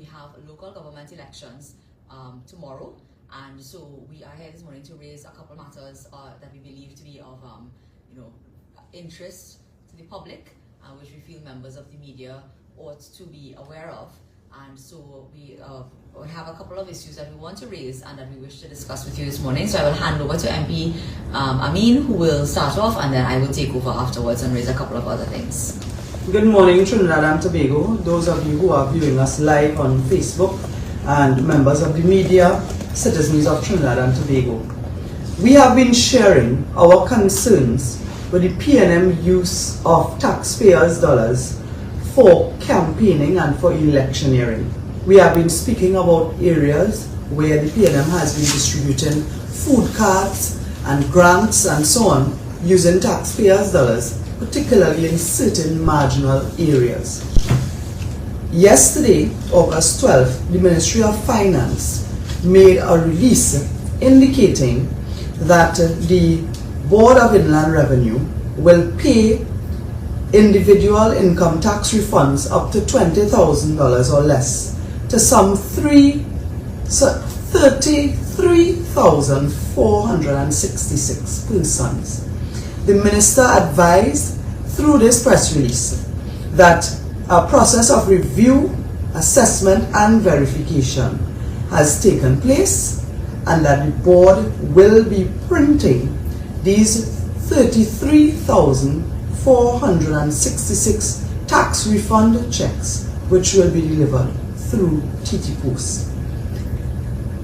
we have local government elections tomorrow, and so we are here this morning to raise a couple of matters that we believe to be of interest to the public, which we feel members of the media ought to be aware of. And so we have a couple of issues that we want to raise and that we wish to discuss with you this morning. So I will hand over to MP Ameen, who will start off, and then I will take over afterwards and raise a couple of other things. Good morning, Trinidad and Tobago, those of you who are viewing us live on Facebook, and members of the media, citizens of Trinidad and Tobago. We have been sharing our concerns with the PNM use of taxpayers' dollars for campaigning and for electioneering. We have been speaking about areas where the PNM has been distributing food cards and grants and so on using taxpayers' dollars, particularly in certain marginal areas. Yesterday, August 12th, the Ministry of Finance made a release indicating that the Board of Inland Revenue will pay individual income tax refunds up to $20,000 or less to some 33,466 persons. The Minister advised through this press release that a process of review, assessment and verification has taken place, and that the board will be printing these 33,466 tax refund checks, which will be delivered through TT Post.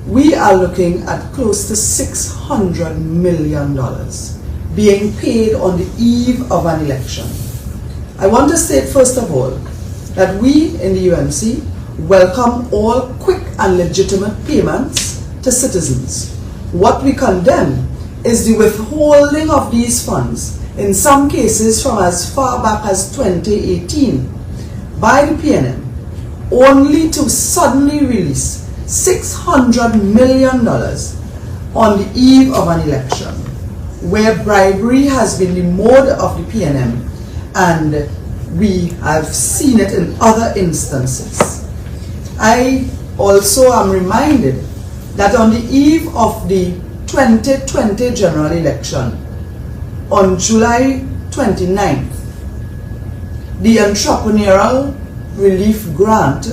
We are looking at close to $600 million being paid on the eve of an election. I want to state first of all that we in the UNC welcome all quick and legitimate payments to citizens. What we condemn is the withholding of these funds, in some cases from as far back as 2018, by the PNM, only to suddenly release $600 million on the eve of an election, where bribery has been the mode of the PNM, and we have seen it in other instances. I also am reminded that on the eve of the 2020 general election, on July 29th, the entrepreneurial relief grant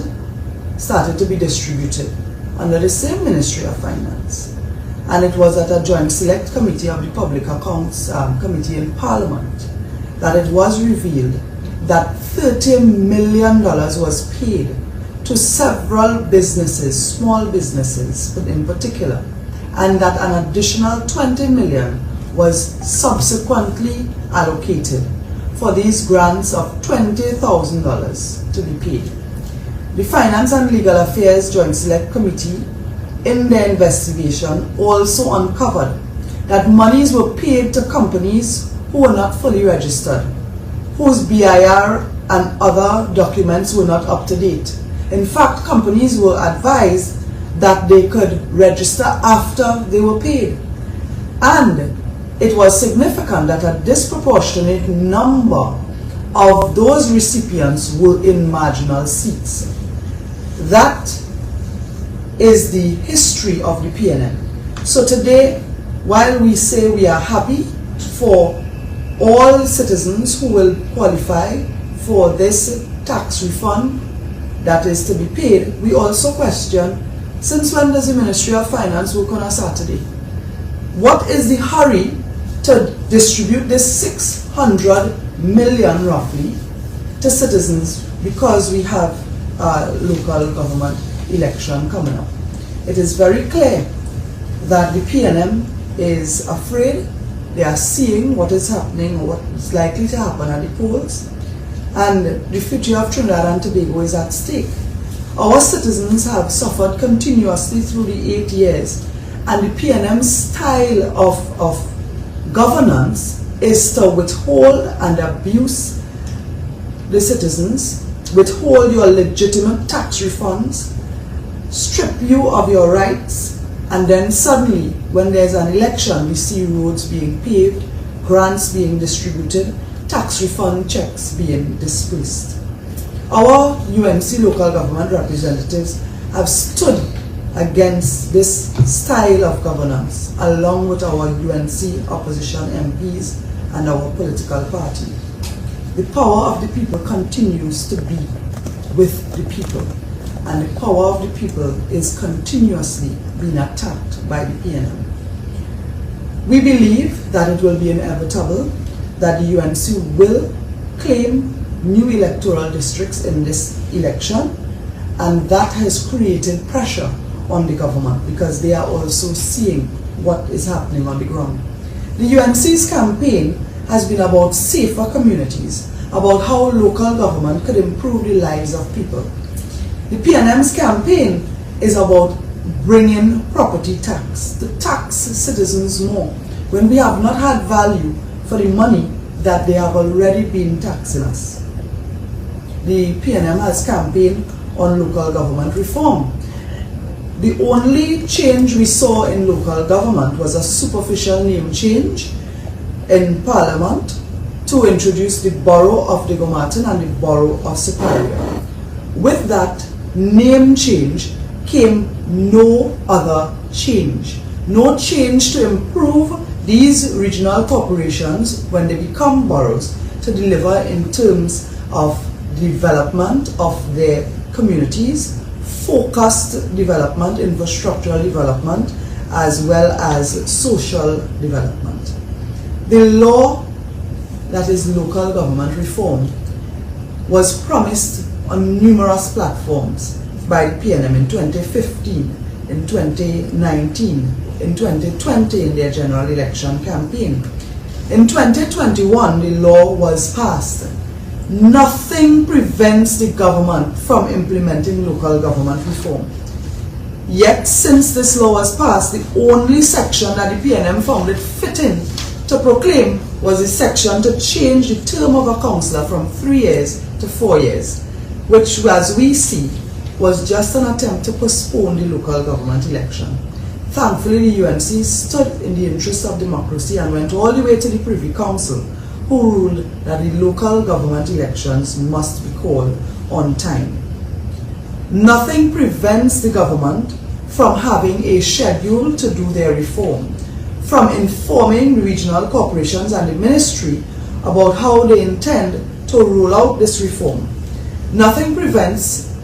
started to be distributed under the same Ministry of Finance. And it was at a joint select committee of the Public Accounts Committee in Parliament that it was revealed that $30 million was paid to several businesses, small businesses in particular, and that an additional $20 million was subsequently allocated for these grants of $20,000 to be paid. The Finance and Legal Affairs Joint Select Committee, in their investigation, also uncovered that monies were paid to companies who were not fully registered, whose BIR and other documents were not up to date. In fact, companies were advised that they could register after they were paid. And it was significant that a disproportionate number of those recipients were in marginal seats. That is the history of the PNM. So today, while we say we are happy for all citizens who will qualify for this tax refund that is to be paid, we also question, since when does the Ministry of Finance work on a Saturday? What is the hurry to distribute this $600 million roughly to citizens because we have a local government election coming up? It is very clear that the PNM is afraid. They are seeing what is happening, or what is likely to happen at the polls, and the future of Trinidad and Tobago is at stake. Our citizens have suffered continuously through the 8 years, and the PNM style of governance is to withhold and abuse the citizens, withhold your legitimate tax refunds, strip you of your rights, and then suddenly, when there's an election, we see roads being paved, grants being distributed, tax refund checks being dispersed. Our UNC local government representatives have stood against this style of governance, along with our UNC opposition MPs and our political party. The power of the people continues to be with the people, and the power of the people is continuously being attacked by the PNM. We believe that it will be inevitable that the UNC will claim new electoral districts in this election, and that has created pressure on the government because they are also seeing what is happening on the ground. The UNC's campaign has been about safer communities, about how local government could improve the lives of people. The PNM's campaign is about bringing property tax, to tax citizens more, when we have not had value for the money that they have already been taxing us. The PNM has campaigned on local government reform. The only change we saw in local government was a superficial name change in Parliament to introduce the borough of Digomartin and the borough of Superior. With that name change came no other change. No change to improve these regional corporations when they become boroughs to deliver in terms of development of their communities, focused development, infrastructural development, as well as social development. The law that is local government reform was promised on numerous platforms by the PNM in 2015, in 2019, in 2020 in their general election campaign. In 2021, the law was passed. Nothing prevents the government from implementing local government reform. Yet, since this law was passed, the only section that the PNM found it fitting to proclaim was the section to change the term of a councillor from 3 years to 4 years, which, as we see, was just an attempt to postpone the local government election. Thankfully, the UNC stood in the interest of democracy and went all the way to the Privy Council, who ruled that the local government elections must be called on time. Nothing prevents the government from having a schedule to do their reform, from informing the regional corporations and the ministry about how they intend to roll out this reform. Nothing prevents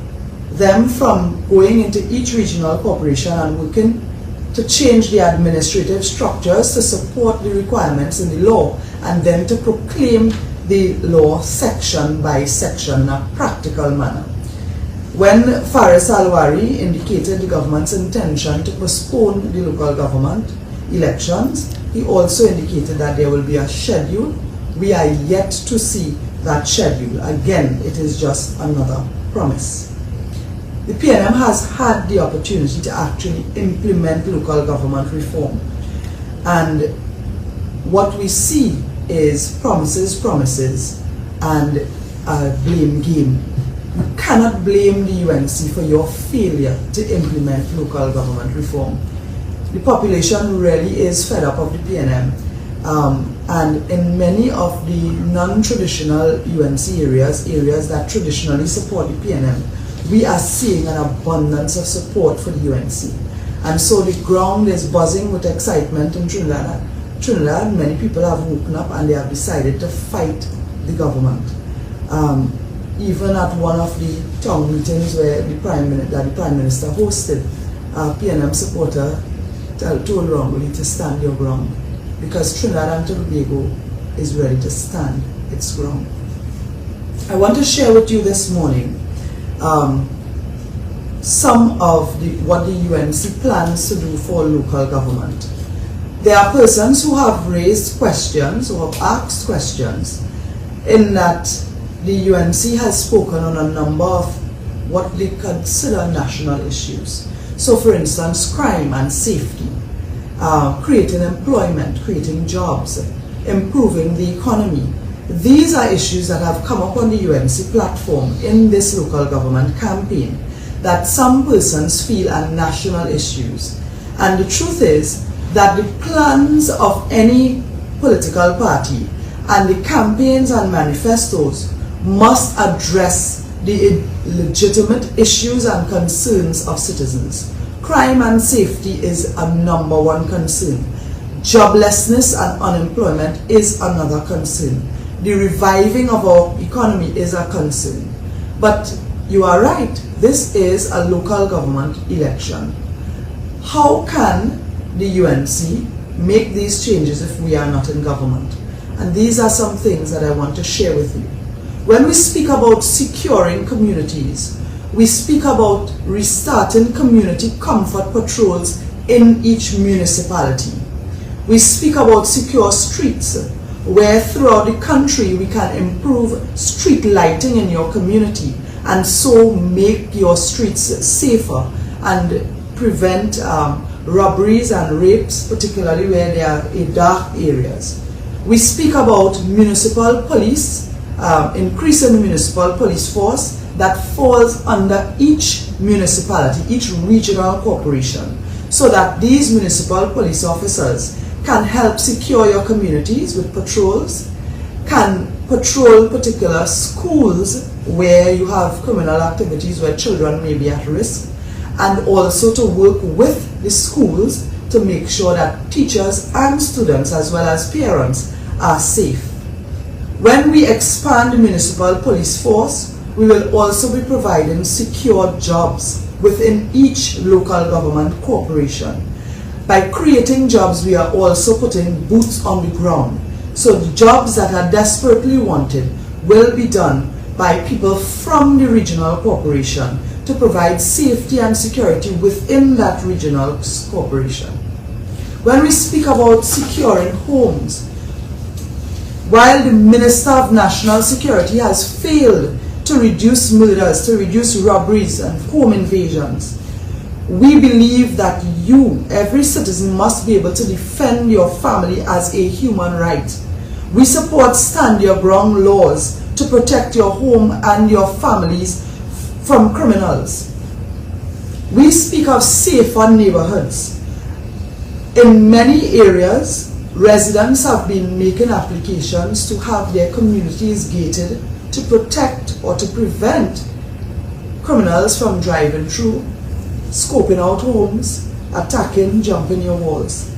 them from going into each regional corporation and working to change the administrative structures to support the requirements in the law, and then to proclaim the law section by section in a practical manner. When Faris Alwari indicated the government's intention to postpone the local government elections, he also indicated that there will be a schedule. We are yet to see that schedule. Again, it is just another promise. The PNM has had the opportunity to actually implement local government reform, and what we see is promises, and a blame game. You cannot blame the UNC for your failure to implement local government reform. The population really is fed up of the PNM, and in many of the non-traditional UNC areas that traditionally support the PNM, we are seeing an abundance of support for the UNC. And so the ground is buzzing with excitement in Trinidad. Many people have woken up and they have decided to fight the government. Even at one of the town meetings where the Prime Minister hosted, a PNM supporter told wrongly to stand your ground, because Trinidad and Tobago is ready to stand its ground. I want to share with you this morning some of what the UNC plans to do for local government. There are persons who have raised questions, who have asked questions, in that the UNC has spoken on a number of what they consider national issues. So, for instance, crime and safety, creating employment, creating jobs, improving the economy. These are issues that have come up on the UNC platform in this local government campaign that some persons feel are national issues. And the truth is that the plans of any political party and the campaigns and manifestos must address the legitimate issues and concerns of citizens. Crime and safety is a #1 concern. Joblessness and unemployment is another concern. The reviving of our economy is a concern. But you are right, this is a local government election. How can the UNC make these changes if we are not in government? And these are some things that I want to share with you. When we speak about securing communities, we speak about restarting community comfort patrols in each municipality. We speak about secure streets, where throughout the country we can improve street lighting in your community and so make your streets safer and prevent robberies and rapes, particularly where they are in dark areas. We speak about municipal police, increasing the municipal police force that falls under each municipality, each regional corporation, so that these municipal police officers can help secure your communities with patrols, can patrol particular schools where you have criminal activities where children may be at risk, and also to work with the schools to make sure that teachers and students as well as parents are safe. When we expand the municipal police force, we will also be providing secure jobs within each local government corporation. By creating jobs, we are also putting boots on the ground. So the jobs that are desperately wanted will be done by people from the regional corporation to provide safety and security within that regional corporation. When we speak about securing homes, while the Minister of National Security has failed to reduce murders, to reduce robberies and home invasions, we believe that you, every citizen, must be able to defend your family as a human right. We support stand your ground laws to protect your home and your families from criminals. We speak of safer neighborhoods. In many areas, residents have been making applications to have their communities gated to protect or to prevent criminals from driving through, scoping out homes, attacking, jumping your walls.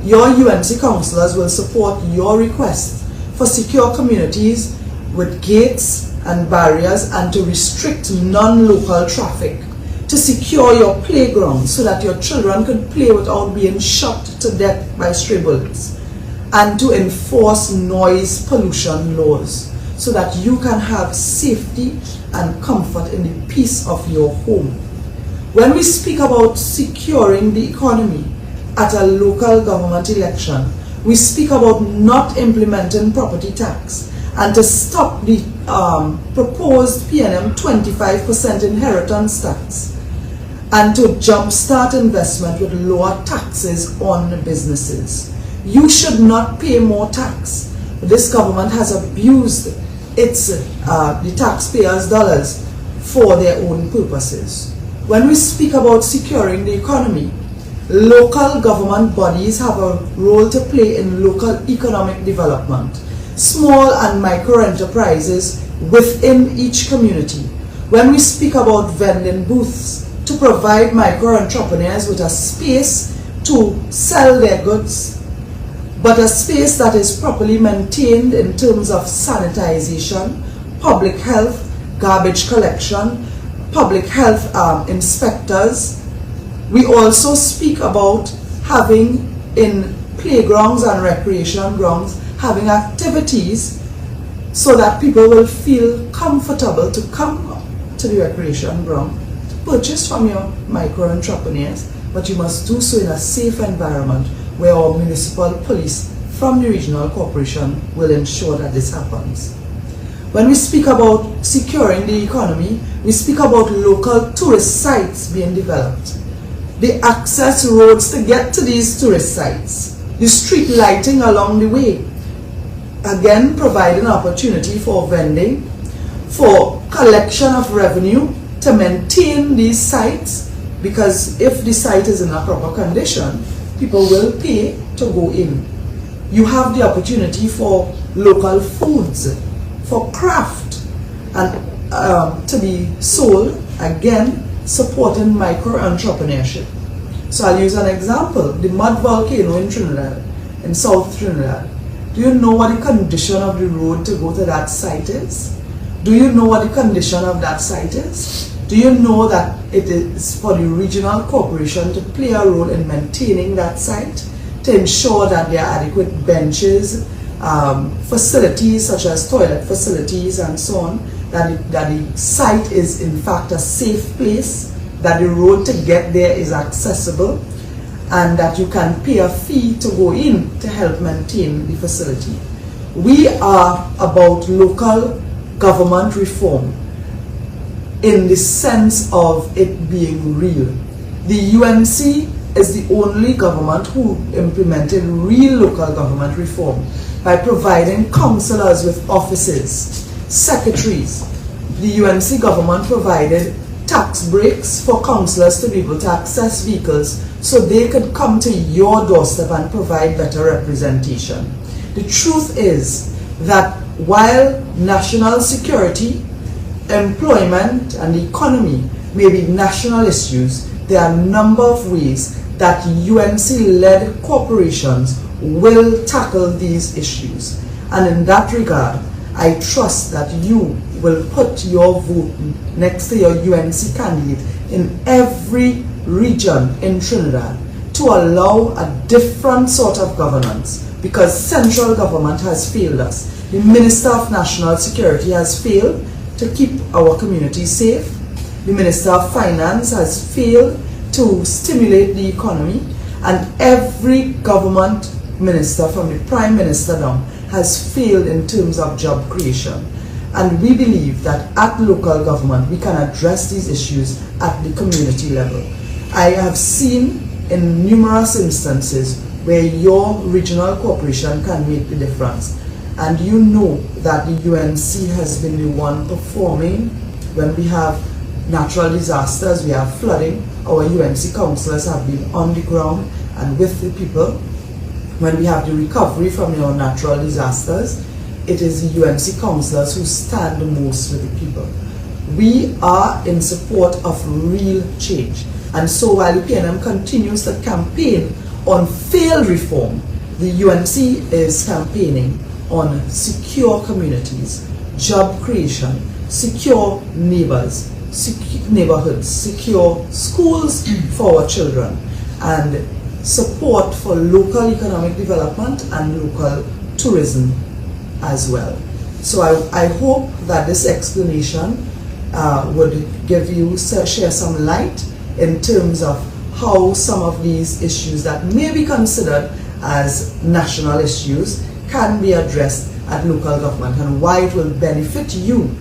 Your UNC councillors will support your request for secure communities with gates and barriers and to restrict non-local traffic, to secure your playgrounds so that your children can play without being shot to death by stray bullets, and to enforce noise pollution laws so that you can have safety and comfort in the peace of your home. When we speak about securing the economy at a local government election, we speak about not implementing property tax and to stop the proposed PNM 25% inheritance tax, and to jumpstart investment with lower taxes on businesses. You should not pay more tax. This government has abused the taxpayers' dollars for their own purposes. When we speak about securing the economy, local government bodies have a role to play in local economic development, small and micro enterprises within each community. When we speak about vending booths, to provide micro entrepreneurs with a space to sell their goods, but a space that is properly maintained in terms of sanitization, public health, garbage collection, public health inspectors. We also speak about having in playgrounds and recreation grounds, having activities so that people will feel comfortable to come to the recreation ground, purchase from your micro entrepreneurs, but you must do so in a safe environment where our municipal police from the regional corporation will ensure that this happens. When we speak about securing the economy, we speak about local tourist sites being developed. The access roads to get to these tourist sites, the street lighting along the way, again providing opportunity for vending, for collection of revenue to maintain these sites, because if the site is in a proper condition, people will pay to go in. You have the opportunity for local foods, for craft, and to be sold, again, supporting micro-entrepreneurship. So I'll use an example, the mud volcano in Trinidad, in South Trinidad. Do you know what the condition of the road to go to that site is? Do you know what the condition of that site is? Do you know that it is for the regional corporation to play a role in maintaining that site, to ensure that there are adequate benches, facilities such as toilet facilities and so on, that the site is in fact a safe place, that the road to get there is accessible, and that you can pay a fee to go in to help maintain the facility. We are about local government reform in the sense of it being real. The UNC is the only government who implemented real local government reform by providing councillors with offices, secretaries. The UNC government provided tax breaks for councillors to be able to access vehicles so they could come to your doorstep and provide better representation. The truth is that while national security, employment and the economy may be national issues, there are a number of ways that UNC-led corporations will tackle these issues. And in that regard, I trust that you will put your vote next to your UNC candidate in every region in Trinidad to allow a different sort of governance, because central government has failed us. The Minister of National Security has failed to keep our community safe. The Minister of Finance has failed to stimulate the economy, and every government minister from the Prime Minister down has failed in terms of job creation. And we believe that at local government we can address these issues at the community level. I have seen in numerous instances where your regional corporation can make the difference. And you know that the UNC has been the one performing when we have natural disasters, we have flooding. Our UNC councillors have been on the ground and with the people. When we have the recovery from your natural disasters, it is the UNC councillors who stand the most with the people. We are in support of real change. And so while the PNM continues to campaign on failed reform, the UNC is campaigning on secure communities, job creation, secure neighbors, neighborhoods, secure schools for our children, and support for local economic development and local tourism as well. So I hope that this explanation would give you, share some light in terms of how some of these issues that may be considered as national issues can be addressed at local government, and why it will benefit you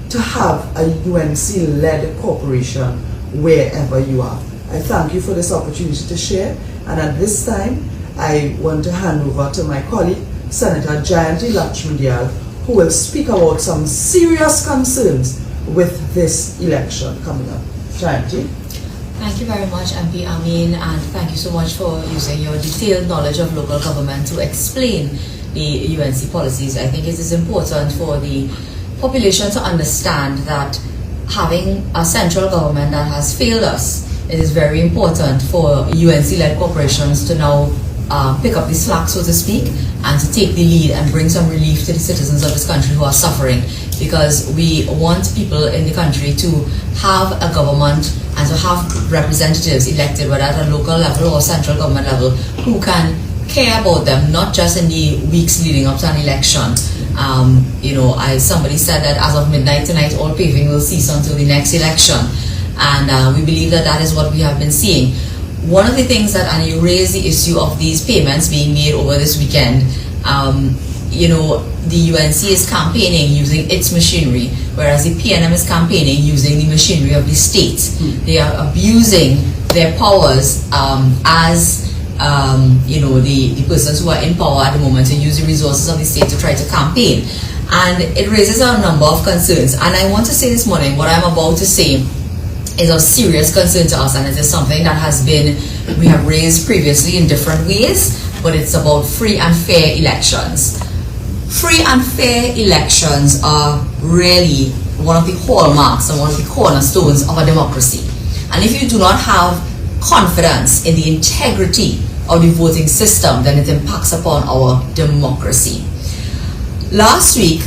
to have a UNC-led corporation wherever you are. I thank you for this opportunity to share, and at this time I want to hand over to my colleague, Senator Jayanti Lutchmedial, who will speak about some serious concerns with this election coming up. Jayanti. Thank you very much, MP Ameen, and thank you so much for using your detailed knowledge of local government to explain the UNC policies. I think it is important for the population to understand that having a central government that has failed us, it is very important for UNC-led corporations to now pick up the slack, so to speak, and to take the lead and bring some relief to the citizens of this country who are suffering, because we want people in the country to have a government and to have representatives elected, whether at a local level or central government level, who can care about them, not just in the weeks leading up to an election. Somebody said that as of midnight tonight, all paving will cease until the next election. And we believe that that is what we have been seeing. One of the things that, and you raised the issue of these payments being made over this weekend, the UNC is campaigning using its machinery, whereas the PNM is campaigning using the machinery of the state. They are abusing their powers as the persons who are in power at the moment to use the resources of the state to try to campaign. And it raises a number of concerns. And I want to say this morning, what I'm about to say is of serious concern to us, and it is something that we have raised previously in different ways, but it's about free and fair elections. Free and fair elections are really one of the hallmarks and one of the cornerstones of a democracy. And if you do not have confidence in the integrity of the voting system, then it impacts upon our democracy. Last week,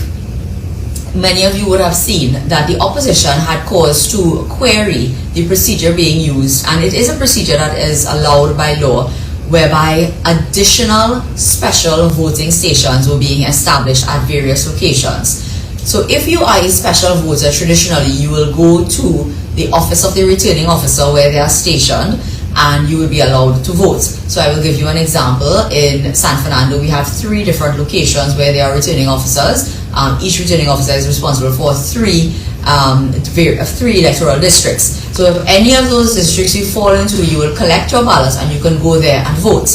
many of you would have seen that the opposition had cause to query the procedure being used, and it is a procedure that is allowed by law, whereby additional special voting stations were being established at various locations. So if you are a special voter, traditionally you will go to the office of the returning officer where they are stationed, and you will be allowed to vote. So I will give you an example. In San Fernando, we have 3 different locations where there are returning officers. Each returning officer is responsible for 3 electoral districts. So if any of those districts you fall into, you will collect your ballot and you can go there and vote.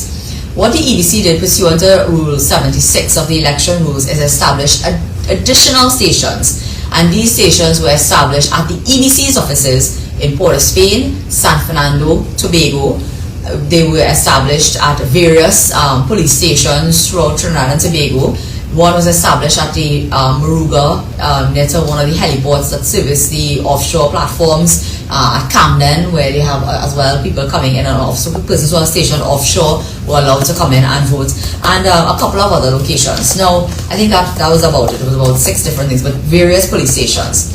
What the EBC did pursuant to Rule 76 of the election rules is establish additional stations, and these stations were established at the EBC's offices in Port of Spain, San Fernando, Tobago. They were established at various police stations throughout Trinidad and Tobago. One was established at the Moruga, near to one of the heliports that service the offshore platforms, at Camden, where they have as well people coming in and off. So persons who are stationed offshore were allowed to come in and vote, and a couple of other locations. Now, I think that was about it. It was about 6 different things, but various police stations.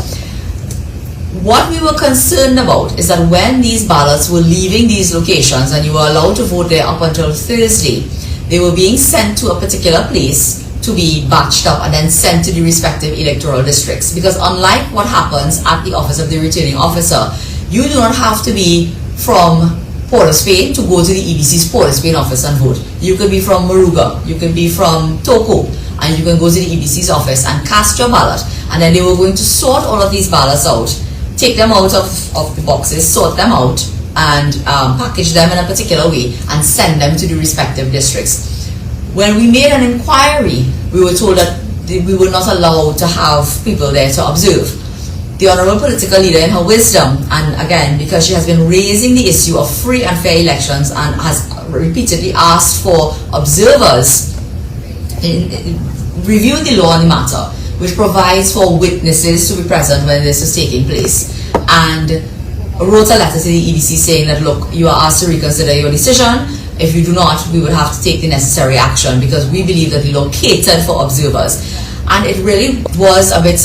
What we were concerned about is that when these ballots were leaving these locations and you were allowed to vote there up until Thursday, they were being sent to a particular place to be batched up and then sent to the respective electoral districts. Because unlike what happens at the office of the returning officer, you do not have to be from Port of Spain to go to the EBC's Port of Spain office and vote. You could be from Moruga, you can be from Toco, and you can go to the EBC's office and cast your ballot. And then they were going to sort all of these ballots out, take them out of the boxes, sort them out, and package them in a particular way and send them to the respective districts. When we made an inquiry, we were told that we were not allowed to have people there to observe. The honorable political leader, in her wisdom, and again because she has been raising the issue of free and fair elections and has repeatedly asked for observers, reviewed the law on the matter, which provides for witnesses to be present when this is taking place, and wrote a letter to the EBC saying that, look, you are asked to reconsider your decision. If you do not, we would have to take the necessary action, because we believe that the law catered for observers. And it really was a bit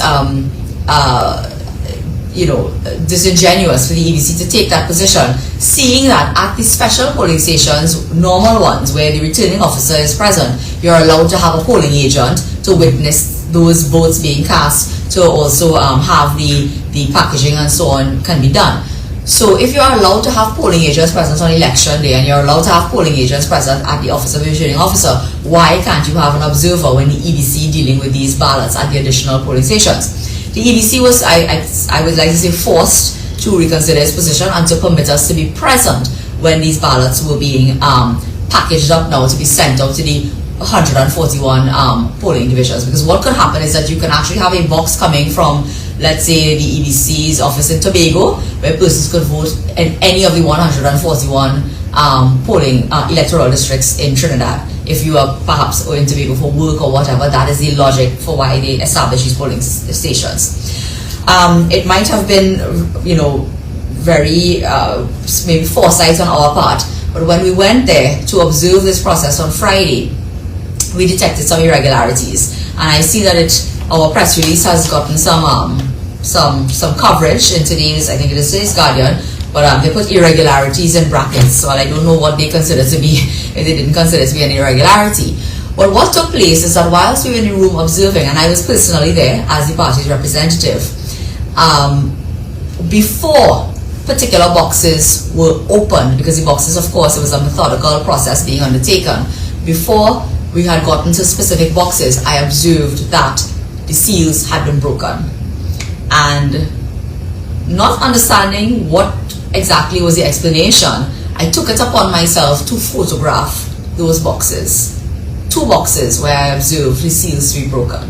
disingenuous for the EBC to take that position, seeing that at the special polling stations, normal ones where the returning officer is present, you're allowed to have a polling agent to witness those votes being cast, to also have the packaging and so on can be done. So if you're allowed to have polling agents present on election day and you're allowed to have polling agents present at the office of the returning officer, why can't you have an observer when the EBC dealing with these ballots at the additional polling stations? The EBC was, I would like to say, forced to reconsider its position and to permit us to be present when these ballots were being packaged up now to be sent out to the 141 polling divisions. Because what could happen is that you can actually have a box coming from, let's say, the EBC's office in Tobago, where persons could vote in any of the 141 polling electoral districts in Trinidad. If you are perhaps in Tobago for work or whatever, that is the logic for why they established these polling stations. It might have been, very maybe foresight on our part, but when we went there to observe this process on Friday, we detected some irregularities, and I see that our press release has gotten some coverage in today's, I think it is today's Guardian, but they put irregularities in brackets, so I don't know what they consider to be, if they didn't consider it to be an irregularity. But what took place is that whilst we were in the room observing, and I was personally there as the party's representative, before particular boxes were opened, because the boxes, of course, it was a methodical process being undertaken, before we had gotten to specific boxes, I observed that the seals had been broken. And not understanding what exactly was the explanation, I took it upon myself to photograph those boxes. 2 boxes where I observed the seals to be broken.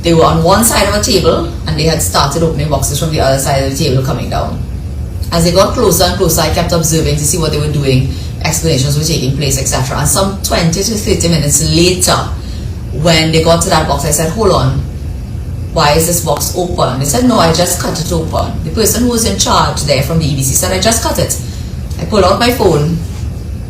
They were on one side of a table, and they had started opening boxes from the other side of the table coming down. As they got closer and closer, I kept observing to see what they were doing, explanations were taking place, etc. And some 20 to 30 minutes later, when they got to that box, I said, hold on, why is this box open? They said, no, I just cut it open. The person who was in charge there from the EBC said, I just cut it. I pulled out my phone.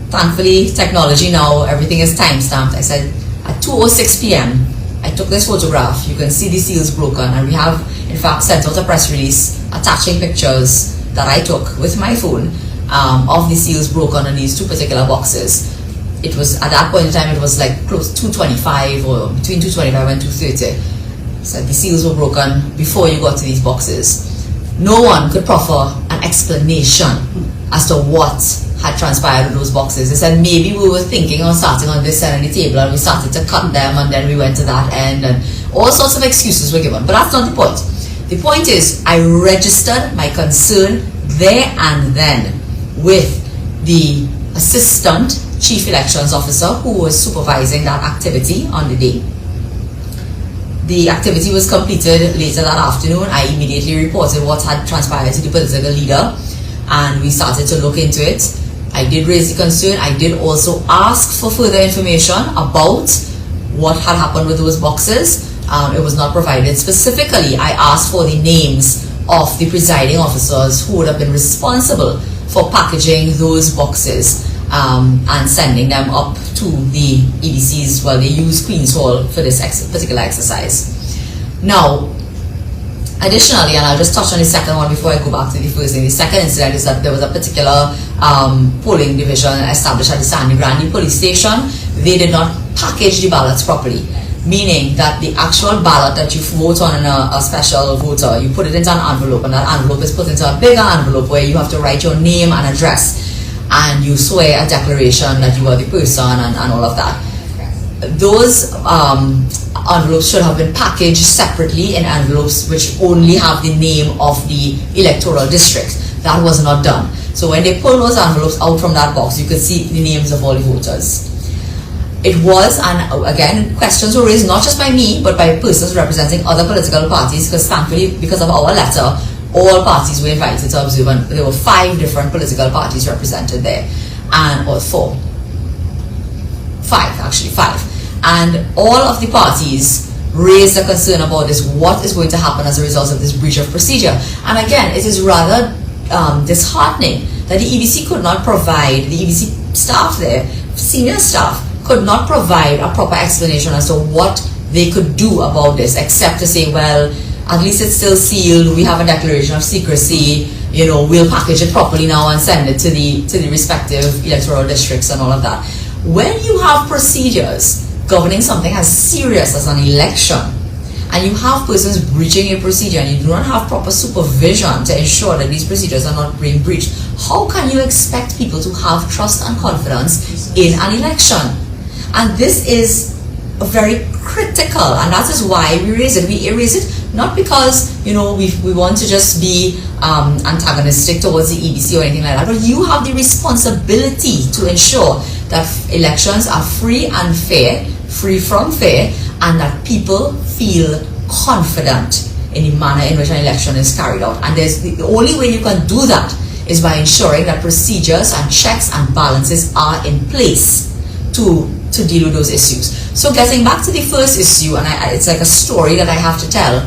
Thankfully, technology now, everything is time-stamped. I said, at 2:06 p.m., I took this photograph. You can see the seals broken, and we have, in fact, sent out a press release attaching pictures that I took with my phone of the seals broken in these two particular boxes. It was, at that point in time, it was like close to 2:25 or between 2:25 and 2:30. So the seals were broken before you got to these boxes. No one could proffer an explanation as to what had transpired with those boxes. They said maybe we were thinking of starting on this end of the table and we started to cut them and then we went to that end, and all sorts of excuses were given. But that's not the point. The point is, I registered my concern there and then with the Assistant Chief Elections Officer who was supervising that activity on the day. The activity was completed later that afternoon. I immediately reported what had transpired to the political leader, and we started to look into it. I did raise the concern. I did also ask for further information about what had happened with those boxes. It was not provided. Specifically, I asked for the names of the presiding officers who would have been responsible for packaging those boxes and sending them up to the EBCs. Well, they use Queen's Hall for this particular exercise. Now, additionally, and I'll just touch on the second one before I go back to the first thing. The second incident is that there was a particular polling division established at the Sandy Grande police station. They did not package the ballots properly, meaning that the actual ballot that you vote on in a special voter, you put it into an envelope, and that envelope is put into a bigger envelope where you have to write your name and address, and you swear a declaration that you are the person and all of that. Those envelopes should have been packaged separately in envelopes which only have the name of the electoral district. That was not done. So when they pull those envelopes out from that box, you could see the names of all the voters. It was, and again, questions were raised not just by me, but by persons representing other political parties, because thankfully, because of our letter, all parties were invited to observe, and there were 5 different political parties represented there, or 4. 5. And all of the parties raised a concern about this, what is going to happen as a result of this breach of procedure. And again, it is rather disheartening that the EBC could not provide, the EBC staff there, senior staff, could not provide a proper explanation as to what they could do about this, except to say, well, at least it's still sealed, we have a declaration of secrecy, you know, we'll package it properly now and send it to the respective electoral districts and all of that. When you have procedures governing something as serious as an election, and you have persons breaching a procedure, and you do not have proper supervision to ensure that these procedures are not being breached, how can you expect people to have trust and confidence in an election? And this is very critical, and that is why we raise it. We raise it not because, you know, we want to just be antagonistic towards the EBC or anything like that, but you have the responsibility to ensure that elections are free and fair, free from fear, and that people feel confident in the manner in which an election is carried out. And the only way you can do that is by ensuring that procedures and checks and balances are in place to deal with those issues. So getting back to the first issue, and it's like a story that I have to tell.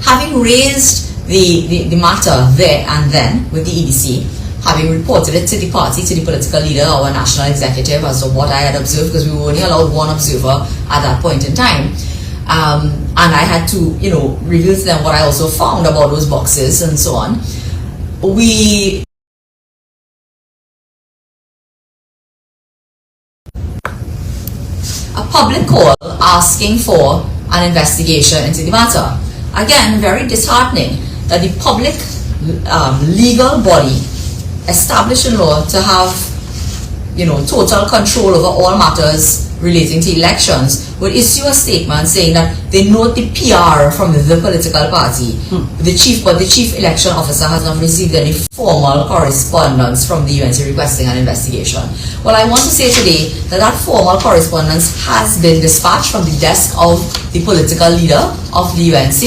Having raised the matter there and then with the EBC, having reported it to the party, to the political leader, our national executive, as to what I had observed, because we were only allowed one observer at that point in time. And I had to, you know, reveal to them what I also found about those boxes and so on. A public call asking for an investigation into the matter. Again, very disheartening that the public legal body established in law to have, you know, total control over all matters relating to elections would issue a statement saying that they note the PR from the political party. But the chief election officer has not received any formal correspondence from the UNC requesting an investigation. Well, I want to say today that that formal correspondence has been dispatched from the desk of the political leader of the UNC.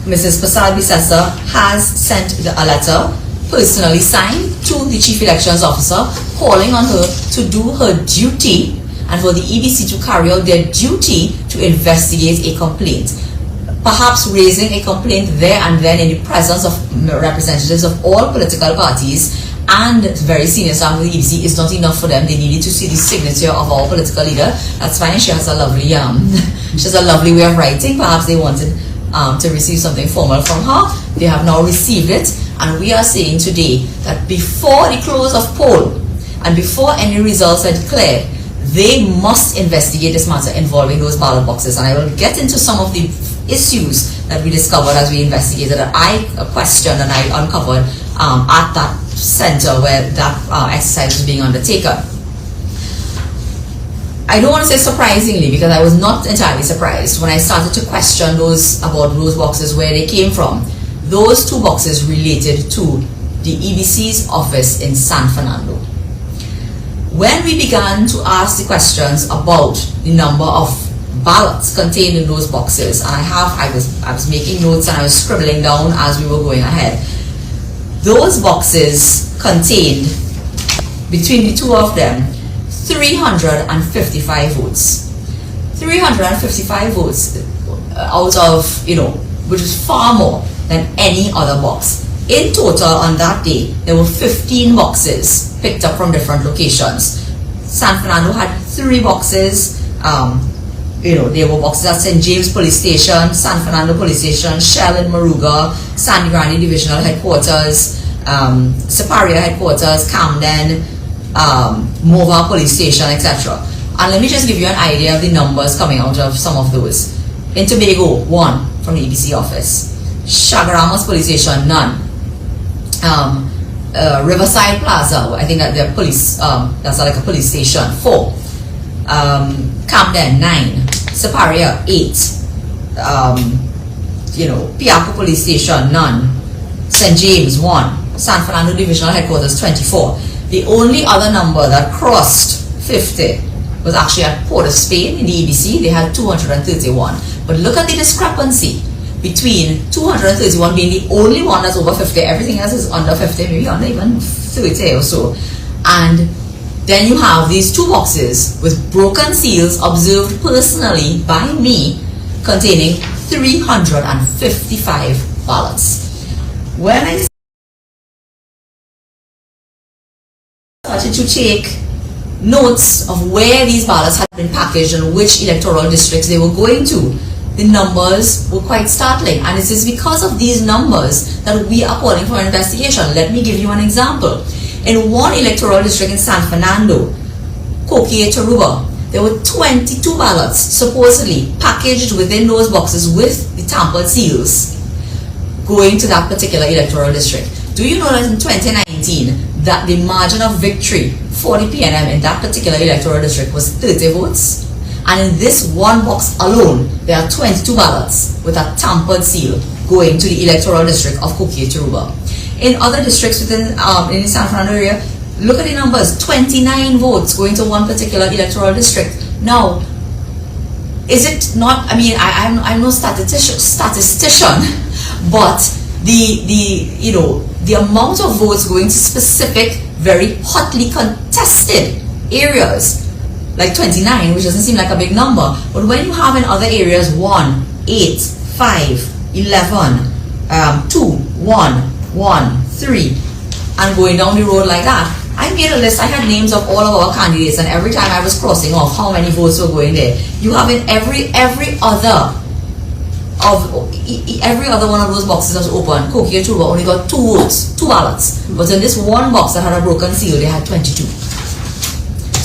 Mrs. Prasad Bisesa has sent a letter personally signed to the chief elections officer calling on her to do her duty and for the EBC to carry out their duty to investigate a complaint. perhaps raising a complaint there and then in the presence of representatives of all political parties and very senior staff of the EDC is not enough for them. They needed to see the signature of our political leader. That's fine. She has a lovely she has a lovely way of writing. Perhaps they wanted to receive something formal from her. They have now received it, and we are saying today that before the close of poll and before any results are declared, they must investigate this matter involving those ballot boxes. And I will get into some of the issues that we discovered as we investigated, that I questioned and I uncovered at that center where that exercise was being undertaken. I don't want to say surprisingly, because I was not entirely surprised when I started to question about those boxes, where they came from. Those 2 boxes related to the EBC's office in San Fernando. When we began to ask the questions about the number of ballots contained in those boxes, and I was making notes and I was scribbling down as we were going ahead. Those boxes contained, between the 2 of them, 355 votes. 355 votes out of, which is far more than any other box. In total, on that day, there were 15 boxes picked up from different locations. San Fernando had 3 boxes. There were boxes at St. James Police Station, San Fernando Police Station, Shell in Moruga, San Grande Divisional Headquarters, Siparia Headquarters, Camden, Mova Police Station, etc. And let me just give you an idea of the numbers coming out of some of those. In Tobago, 1 from the EBC office. Chaguaramas Police Station, none. Riverside Plaza, I think that they're police, that's like a police station, 4. Camden, 9. Siparia, 8. Piaco Police Station, none. St. James, 1. San Fernando Divisional Headquarters, 24. The only other number that crossed 50 was actually at Port of Spain in the EBC. They had 231. But look at the discrepancy between 231 being the only one that's over 50. Everything else is under 50, maybe under even 30 or so. And then you have these 2 boxes with broken seals observed personally by me containing 355 ballots. When I started to take notes of where these ballots had been packaged and which electoral districts they were going to, the numbers were quite startling. And it is because of these numbers that we are calling for an investigation. Let me give you an example. In one electoral district in San Fernando, Coquille Taruba, there were 22 ballots supposedly packaged within those boxes with the tampered seals going to that particular electoral district. Do you know that in 2019 that the margin of victory for the PNM in that particular electoral district was 30 votes? And in this one box alone, there are 22 ballots with a tampered seal going to the electoral district of Coquille Taruba. In other districts within in the San Fernando area, look at the numbers, 29 votes going to one particular electoral district. Now, is it not, I'm no statistician, but the amount of votes going to specific, very hotly contested areas, like 29, which doesn't seem like a big number, but when you have in other areas 1, 8, 5, 11, 2, 1, 1, 3, and going down the road like that, I made a list. I had names of all of our candidates, and every time I was crossing off how many votes were going there. You have in every other one of those boxes that's open, Coquille Taruba only got 2 votes, 2 ballots. But in this one box that had a broken seal, they had 22.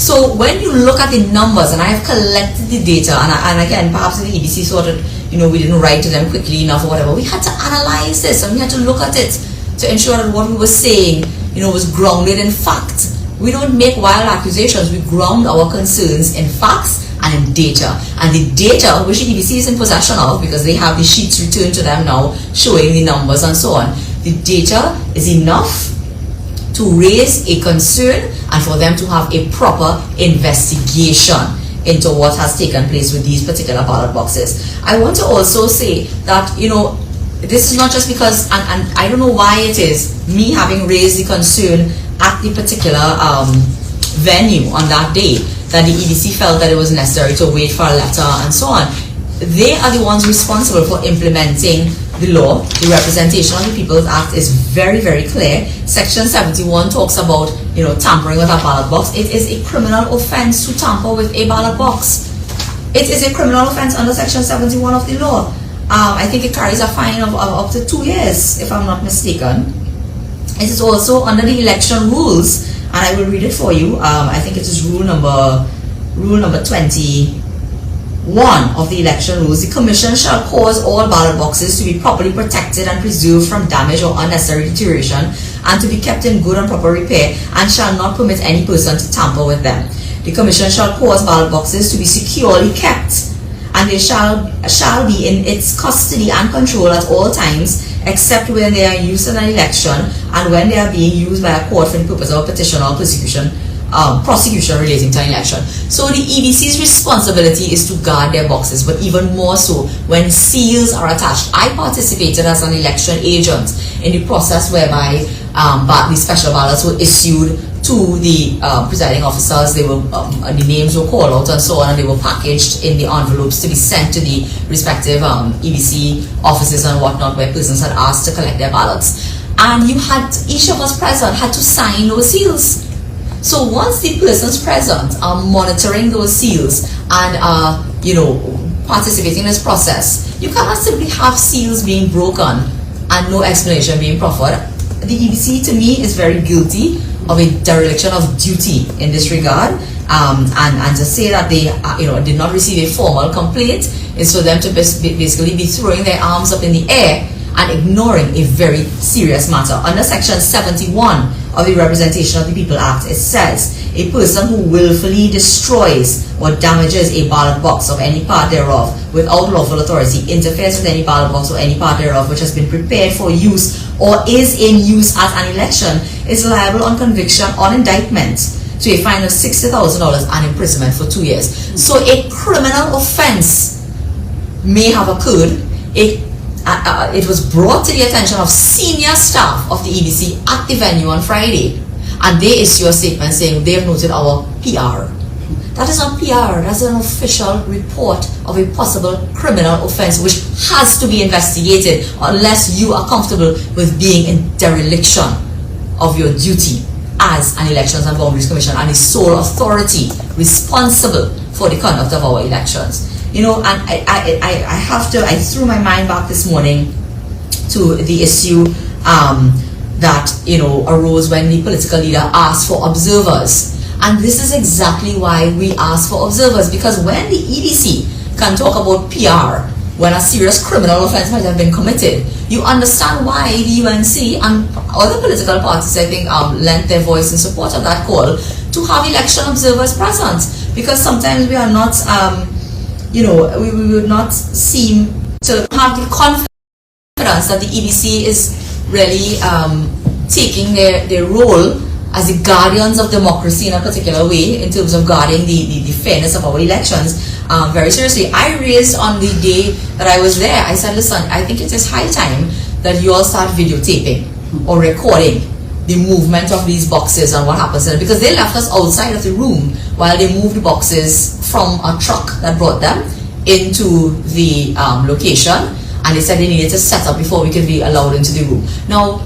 So when you look at the numbers, and I have collected the data, and again, perhaps the EBC sorted, we didn't write to them quickly enough or whatever. We had to analyze this, and we had to look at it to ensure that what we were saying, was grounded in fact. We don't make wild accusations. We ground our concerns in facts and in data. And the data, which the EBC is in possession of, because they have the sheets returned to them now showing the numbers and so on, the data is enough to raise a concern and for them to have a proper investigation into what has taken place with these particular ballot boxes. I want to also say that, this is not just because, and I don't know why it is, me having raised the concern at the particular venue on that day, that the EDC felt that it was necessary to wait for a letter and so on. they are the ones responsible for implementing the law. The Representation of the People's Act is very, very clear. Section 71 talks about, tampering with a ballot box. It is a criminal offense to tamper with a ballot box. It is a criminal offense under Section 71 of the law. I think it carries a fine of up to 2 years, if I'm not mistaken. It is also under the election rules, and I will read it for you. I think it is rule number 21 of the election rules. The Commission shall cause all ballot boxes to be properly protected and preserved from damage or unnecessary deterioration, and to be kept in good and proper repair, and shall not permit any person to tamper with them. The Commission shall cause ballot boxes to be securely kept, and they shall be in its custody and control at all times, except when they are used in an election and when they are being used by a court for the purpose of petition or prosecution relating to an election. So the EBC's responsibility is to guard their boxes, but even more so when seals are attached. I participated as an election agent in the process whereby the special ballots were issued to the presiding officers. They were the names were called out and so on, and they were packaged in the envelopes to be sent to the respective EBC offices and whatnot, where persons had asked to collect their ballots. And each of us present had to sign those seals. So once the persons present are monitoring those seals and participating in this process, you cannot simply have seals being broken and no explanation being proffered. The EBC, to me, is very guilty of a dereliction of duty in this regard, and to say that they did not receive a formal complaint is for them to basically be throwing their arms up in the air and ignoring a very serious matter. Under Section 71 of the Representation of the People Act, it says a person who willfully destroys or damages a ballot box of any part thereof without lawful authority, interferes with any ballot box or any part thereof which has been prepared for use or is in use at an election, is liable on conviction on indictment to a fine of $60,000 and imprisonment for 2 years. So a criminal offense may have occurred. It was brought to the attention of senior staff of the EBC at the venue on Friday, and they issue a statement saying they have noted our PR. That is not PR, that's an official report of a possible criminal offense which has to be investigated unless you are comfortable with being in dereliction of your duty as an Elections and Boundaries Commission and the sole authority responsible for the conduct of our elections. And I threw my mind back this morning to the issue that arose when the political leader asked for observers. And this is exactly why we ask for observers, because when the EBC can talk about PR when a serious criminal offense might have been committed, you understand why the UNC and other political parties, I think, lent their voice in support of that call to have election observers present, because sometimes we are not we would not seem to have the confidence that the EBC is really taking their role as the guardians of democracy in a particular way in terms of guarding the fairness of our elections very seriously. I raised on the day that I was there, I said, listen, I think it is high time that you all start videotaping or recording the movement of these boxes and what happens in it, because they left us outside of the room while they moved the boxes from a truck that brought them into the location, and they said they needed to set up before we could be allowed into the room. Now,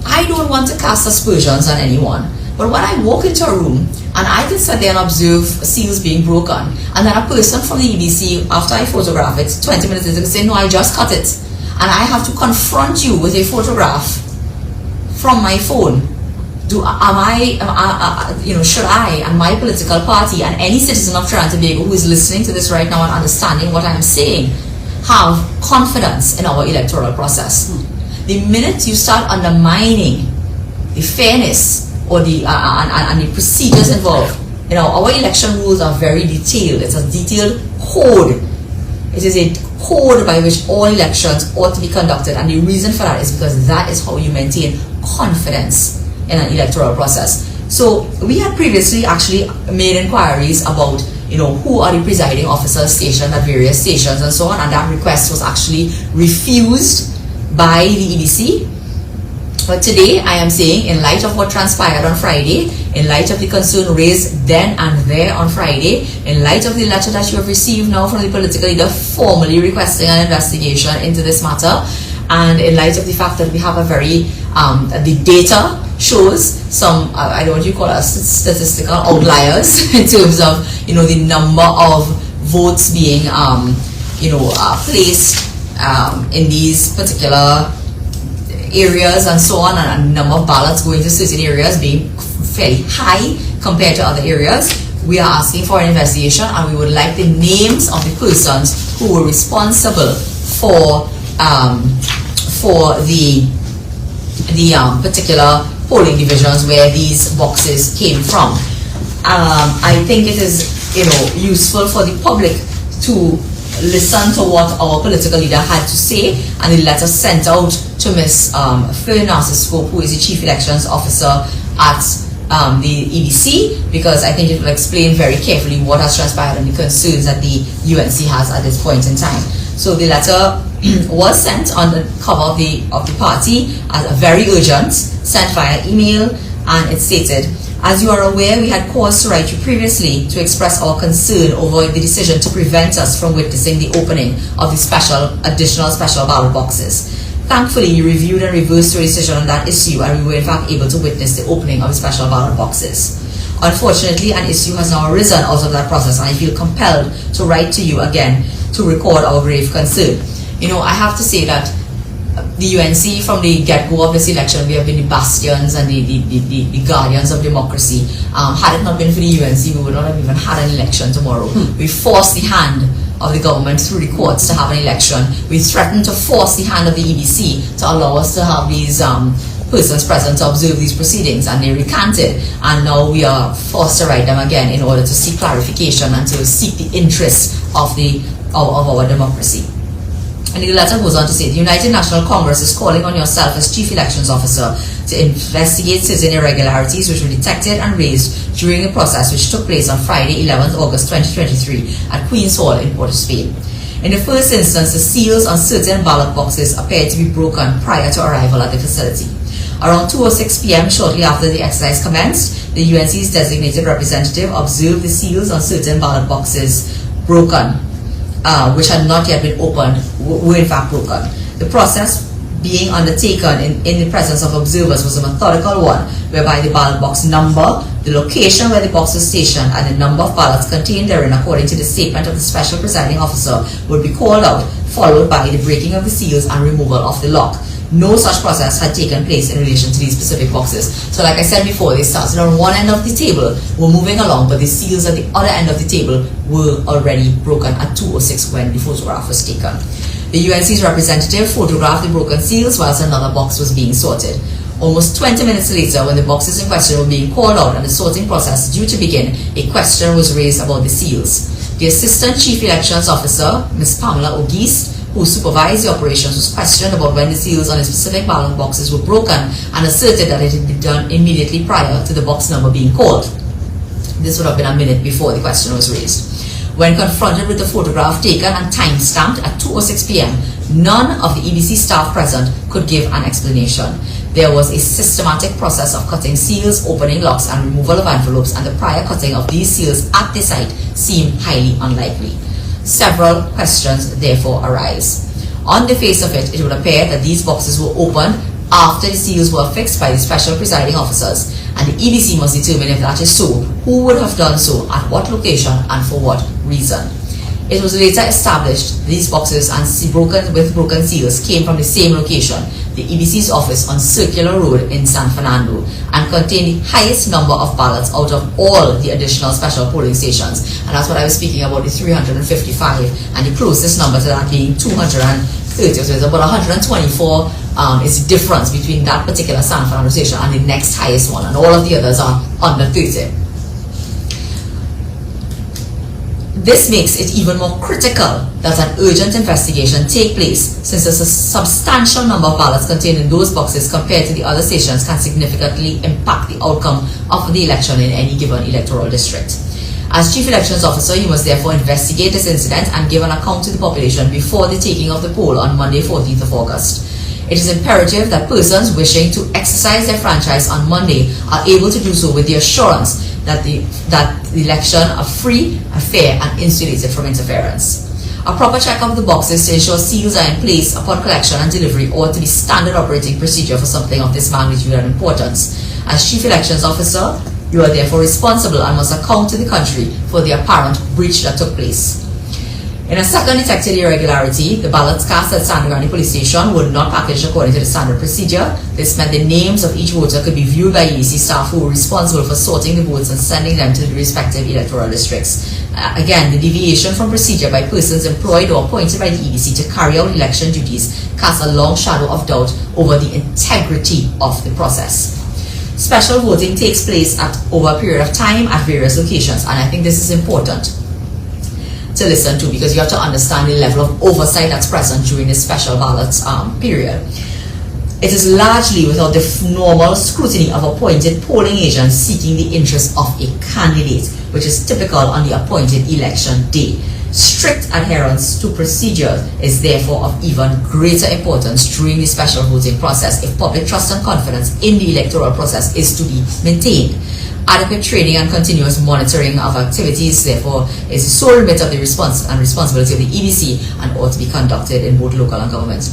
I don't want to cast aspersions on anyone, but when I walk into a room and I can sit there and observe seals being broken, and then a person from the EBC, after I photograph it, 20 minutes later, can say, no, I just cut it, and I have to confront you with a photograph from my phone, should I and my political party and any citizen of Trinidad and Tobago who is listening to this right now and understanding what I am saying have confidence in our electoral process? The minute you start undermining the fairness or the procedures involved, our election rules are very detailed. It's a detailed code. It is a code by which all elections ought to be conducted, and the reason for that is because that is how you maintain confidence in an electoral process. So we had previously actually made inquiries about who are the presiding officers stationed at various stations and so on, and that request was actually refused by the EBC. But today I am saying, in light of what transpired on Friday, in light of the concern raised then and there on Friday, in light of the letter that you have received now from the political leader formally requesting an investigation into this matter, and in light of the fact that we have a very, the data shows some, I don't know what you call it, statistical outliers in terms of, the number of votes being, placed in these particular areas and so on, and a number of ballots going to certain areas being fairly high compared to other areas. We are asking for an investigation, and we would like the names of the persons who were responsible for the particular polling divisions where these boxes came from. I think it is useful for the public to listen to what our political leader had to say, and the letter sent out to Ms. Fernasiscope, who is the Chief Elections Officer at the EBC, because I think it will explain very carefully what has transpired and the concerns that the UNC has at this point in time. So the letter was sent on the cover of the party as a very urgent, sent via email, and it stated, "As you are aware, we had cause to write you previously to express our concern over the decision to prevent us from witnessing the opening of the additional special ballot boxes. Thankfully, you reviewed and reversed your decision on that issue, and we were in fact able to witness the opening of the special ballot boxes. Unfortunately, an issue has now arisen out of that process, and I feel compelled to write to you again to record our grave concern." I have to say that the UNC, from the get-go of this election, we have been the bastions and the guardians of democracy. Had it not been for the UNC, we would not have even had an election tomorrow. We forced the hand of the government through the courts to have an election. We threatened to force the hand of the EBC to allow us to have these persons present to observe these proceedings, and they recanted, and now we are forced to write them again in order to seek clarification and to seek the interests of our democracy. And the letter goes on to say, "The United National Congress is calling on yourself as Chief Elections Officer to investigate certain irregularities which were detected and raised during the process which took place on Friday, 11th August 2023 at Queen's Hall in Port of Spain. In the first instance, the seals on certain ballot boxes appeared to be broken prior to arrival at the facility. Around 2:06 p.m., shortly after the exercise commenced, the UNC's designated representative observed the seals on certain ballot boxes broken, which had not yet been opened, were in fact broken. The process being undertaken in the presence of observers was a methodical one, whereby the ballot box number, the location where the box was stationed, and the number of ballots contained therein, according to the statement of the special presiding officer, would be called out, followed by the breaking of the seals and removal of the lock. No such process had taken place in relation to these specific boxes." So like I said before, they started on one end of the table, were moving along, but the seals at the other end of the table were already broken at 2:06 when the photograph was taken. The UNC's representative photographed the broken seals whilst another box was being sorted. Almost 20 minutes later, when the boxes in question were being called out and the sorting process due to begin, a question was raised about the seals. The Assistant Chief Elections Officer, Ms. Pamela Ogis, who supervised the operations, was questioned about when the seals on the specific ballot boxes were broken and asserted that it had been done immediately prior to the box number being called. This would have been a minute before the question was raised. When confronted with the photograph taken and time-stamped at 2:06 p.m., none of the EBC staff present could give an explanation. There was a systematic process of cutting seals, opening locks, and removal of envelopes, and the prior cutting of these seals at the site seemed highly unlikely. Several questions therefore arise. On the face of it, it would appear that these boxes were opened after the seals were affixed by the special presiding officers, and the EBC must determine if that is so, who would have done so, at what location, and for what reason. It was later established these boxes with broken seals came from the same location, the EBC's office on Circular Road in San Fernando, and contained the highest number of ballots out of all the additional special polling stations. And that's what I was speaking about, the 355, and the closest number to that being 230, so it's about 124 is the difference between that particular San Fernando station and the next highest one, and all of the others are under 30. This makes it even more critical that an urgent investigation take place, since a substantial number of ballots contained in those boxes compared to the other stations can significantly impact the outcome of the election in any given electoral district. As Chief Elections Officer, you must therefore investigate this incident and give an account to the population before the taking of the poll on Monday, 14th of August. It is imperative that persons wishing to exercise their franchise on Monday are able to do so with the assurance that the election are free, fair, and insulated from interference. A proper check of the boxes to ensure seals are in place upon collection and delivery ought to be standard operating procedure for something of this magnitude and importance. As Chief Elections Officer, you are therefore responsible and must account to the country for the apparent breach that took place. In a second detected irregularity, the ballots cast at Sandagani Police Station were not packaged according to the standard procedure. This meant the names of each voter could be viewed by EBC staff who were responsible for sorting the votes and sending them to the respective electoral districts. Again, the deviation from procedure by persons employed or appointed by the EBC to carry out election duties casts a long shadow of doubt over the integrity of the process. Special voting takes place over a period of time at various locations, and I think this is important to listen to, because you have to understand the level of oversight that's present during this special ballots period. It is largely without the normal scrutiny of appointed polling agents seeking the interest of a candidate, which is typical on the appointed election day. Strict adherence to procedure is therefore of even greater importance during the special voting process if public trust and confidence in the electoral process is to be maintained. Adequate training and continuous monitoring of activities, therefore, is the sole remit of the responsibility of the EBC and ought to be conducted in both local and government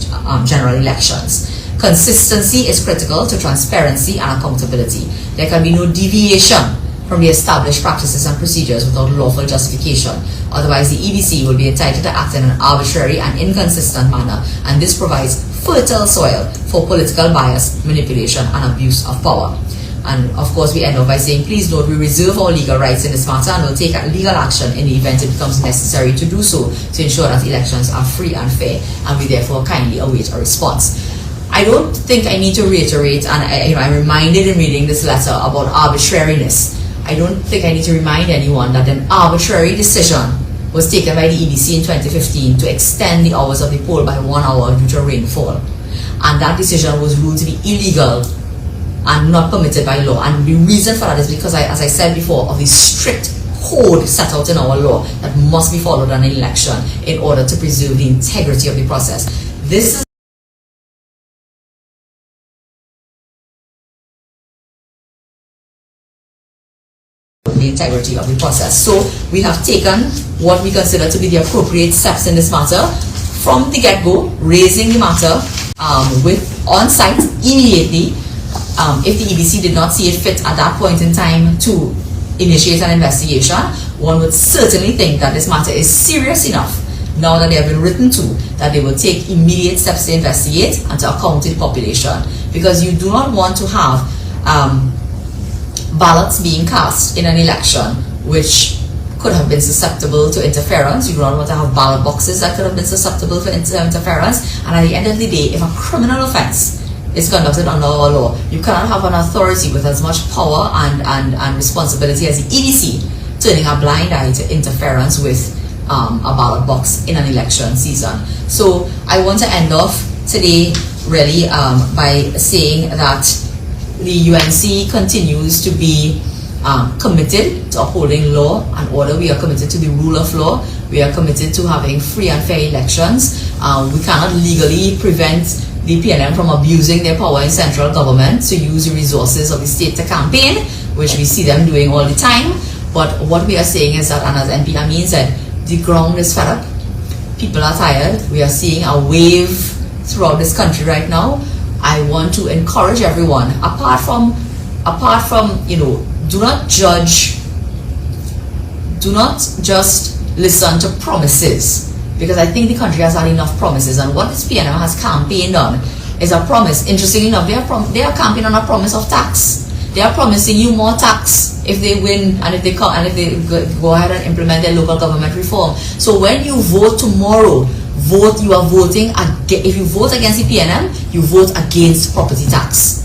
general elections. Consistency is critical to transparency and accountability. There can be no deviation from the established practices and procedures without lawful justification. Otherwise, the EBC will be entitled to act in an arbitrary and inconsistent manner, and this provides fertile soil for political bias, manipulation, and abuse of power. And of course, we end up by saying, please note, we reserve our legal rights in this matter and will take legal action in the event it becomes necessary to do so to ensure that elections are free and fair, and we therefore kindly await a response. I don't think I need to reiterate, and I'm reminded in reading this letter about arbitrariness. I don't think I need to remind anyone that an arbitrary decision was taken by the EBC in 2015 to extend the hours of the poll by 1 hour due to rainfall. And that decision was ruled to be illegal and not permitted by law. And the reason for that is because, as I said before, of the strict code set out in our law that must be followed on an election in order to preserve the integrity of the process. This is the integrity of the process. So we have taken what we consider to be the appropriate steps in this matter from the get-go, raising the matter on site immediately. If the EBC did not see it fit at that point in time to initiate an investigation, one would certainly think that this matter is serious enough, now that they have been written to, that they will take immediate steps to investigate and to account to the population. Because you do not want to have ballots being cast in an election which could have been susceptible to interference. You do not want to have ballot boxes that could have been susceptible for interference. And at the end of the day, if a criminal offense is conducted under our law, you cannot have an authority with as much power and responsibility as the EBC turning a blind eye to interference with a ballot box in an election season. So I want to end off today really by saying that the UNC continues to be committed to upholding law and order. We are committed to the rule of law. We are committed to having free and fair elections. We cannot legally prevent the PNM from abusing their power in central government to use the resources of the state to campaign, which we see them doing all the time. But what we are saying is that, and as MP Ameen said, the ground is fed up. People are tired. We are seeing a wave throughout this country right now. I want to encourage everyone, apart from do not judge, do not just listen to promises, because I think the country has had enough promises, and what this PNM has campaigned on is a promise. Interestingly enough, they are campaigning on a promise of tax. They are promising you more tax if they win and if they go ahead and implement their local government reform. So when you vote tomorrow, you are voting, if you vote against the PNM, you vote against property tax.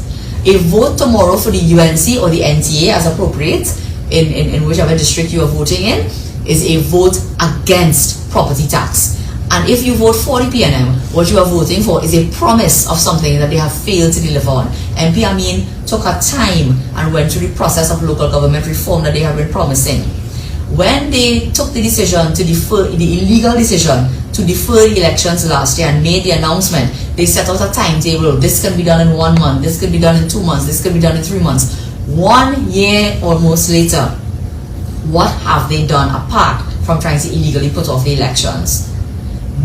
A vote tomorrow for the UNC or the NTA as appropriate in whichever district you are voting in is a vote against property tax. And if you vote for the PNM, what you are voting for is a promise of something that they have failed to deliver on. MP Ameen took her time and went through the process of local government reform that they have been promising. When they took the decision to defer, the illegal decision to defer the elections last year and made the announcement, they set out a timetable. This can be done in 1 month, this could be done in 2 months, this could be done in 3 months. 1 year almost later, what have they done apart from trying to illegally put off the elections?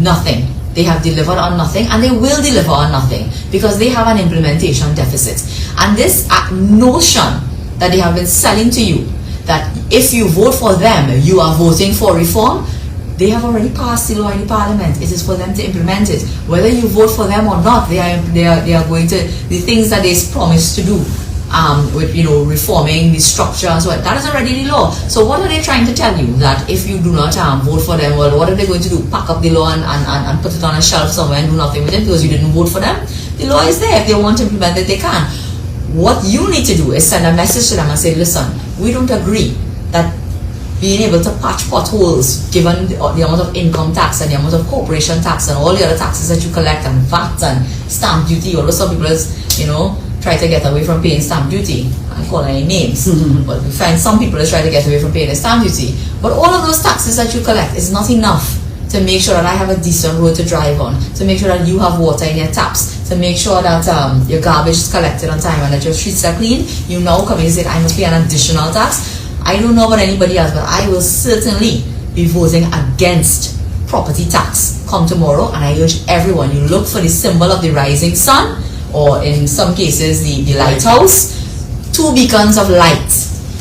Nothing. They have delivered on nothing, and they will deliver on nothing because they have an implementation deficit. And this notion that they have been selling to you, that if you vote for them, you are voting for reform, they have already passed the law in the parliament. It is for them to implement it. Whether you vote for them or not, they are going to, the things that they promised to do, with, you know, reforming the structure and so on, that is already the law. So what are they trying to tell you? That if you do not vote for them, well, what are they going to do? Pack up the law and put it on a shelf somewhere and do nothing with it because you didn't vote for them? The law is there. If they want to implement it, they can. What you need to do is send a message to them and say, listen, we don't agree that being able to patch potholes, given the amount of income tax and the amount of corporation tax and all the other taxes that you collect and VAT and stamp duty, although some people, you know, try to get away from paying stamp duty. I call any names, but we find some people that try to get away from paying the stamp duty. But all of those taxes that you collect is not enough to make sure that I have a decent road to drive on, to make sure that you have water in your taps, to make sure that your garbage is collected on time and that your streets are clean. You now come in and say, I must pay an additional tax. I don't know about anybody else, but I will certainly be voting against property tax come tomorrow, and I urge everyone, you look for the symbol of the rising sun, or in some cases the lighthouse, 2 beacons of light